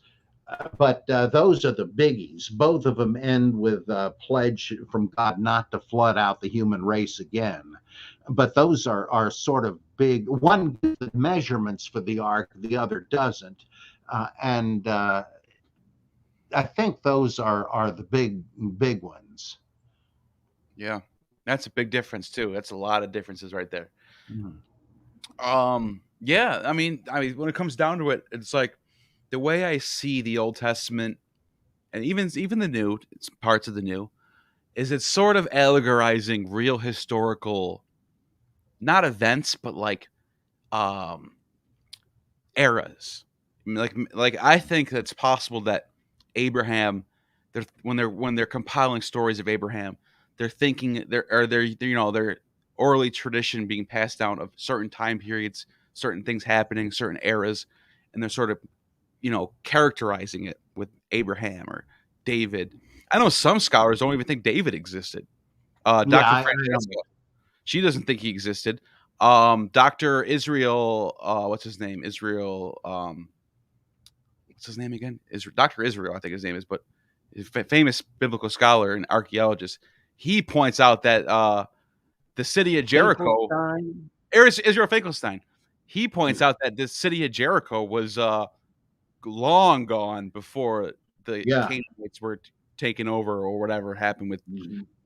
But those are the biggies. Both of them end with a pledge from God not to flood out the human race again. But those are sort of big. One gives the measurements for the ark, the other doesn't. And I think those are the big ones. Yeah, that's a big difference too. That's a lot of differences right there. Yeah, I mean, when it comes down to it, it's like the way I see the Old Testament and even the New, it's parts of the New, is it's sort of allegorizing real historical, not events, but like eras. I mean, like I think it's possible that Abraham, when they're compiling stories of Abraham, they're thinking their orally tradition being passed down of certain time periods, certain things happening, certain eras, and they're sort of characterizing it with Abraham or David. I know some scholars don't even think David existed. Dr. Francesca, she doesn't think he existed. Dr. Israel, what's his name? Israel, what's his name again? Dr. Israel, I think his name is, but he's a famous biblical scholar and archaeologist. He points out that the city of Jericho, Israel Finkelstein, he points out that the city of Jericho was long gone before the Canaanites were taken over or whatever happened with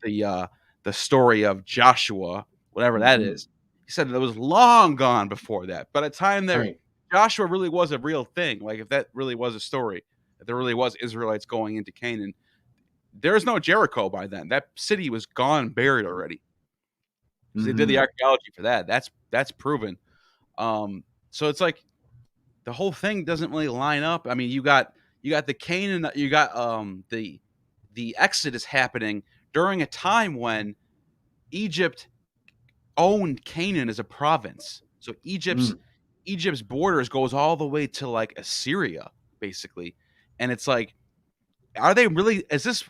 the story of Joshua, whatever that is. He said that it was long gone before that. By the time that Joshua really was a real thing, like if that really was a story, if there really was Israelites going into Canaan, there's no Jericho by then. That city was gone, buried already. They did the archaeology for that. That's proven. So it's like the whole thing doesn't really line up. I mean, you got the Canaan, you got the Exodus happening during a time when Egypt owned Canaan as a province. So Egypt's Egypt's borders goes all the way to like Assyria, basically, and it's like, are they really? Is this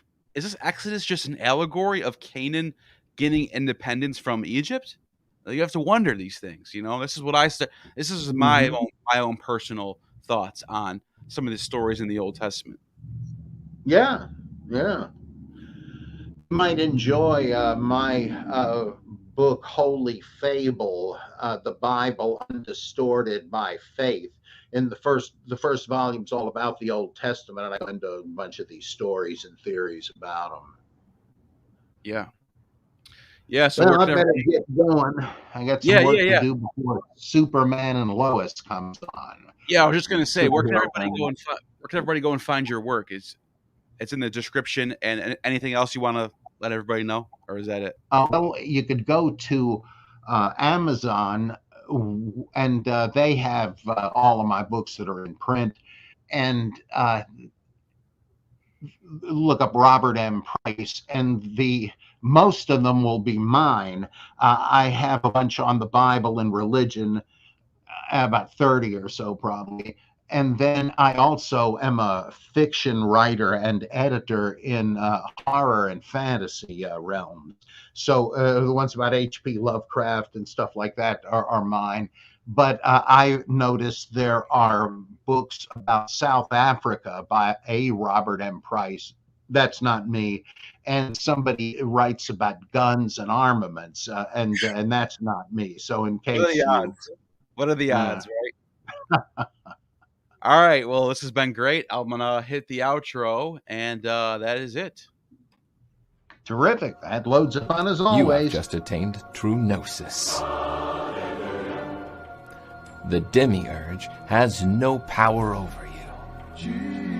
Exodus just an allegory of Canaan getting independence from Egypt? You have to wonder these things. You know, this is what this is my own personal thoughts on some of the stories in the Old Testament. Yeah, yeah. You might enjoy my book, Holy Fable, the Bible Undistorted by Faith. In the first volume's all about the Old Testament, and I go into a bunch of these stories and theories about them. Yeah. Yeah, so well, I better get going. I got some work to do before Superman and Lois comes on. Yeah, I was just gonna say, where can everybody go and find your work? It's in the description. And anything else you want to let everybody know, or is that it? Well, you could go to Amazon, and they have all of my books that are in print, and look up Robert M. Price, and most of them will be mine. I have a bunch on the Bible and religion, about 30 or so probably. And then I also am a fiction writer and editor in horror and fantasy realms. So the ones about H.P. Lovecraft and stuff like that are mine. But I noticed there are books about South Africa by a Robert M. Price. That's not me. And somebody writes about guns and armaments, and that's not me. So in case what are the odds, right? All right. Well, this has been great. I'm gonna hit the outro, and that is it. Terrific. That loads of fun as always. You have just attained true gnosis. The demiurge has no power over you.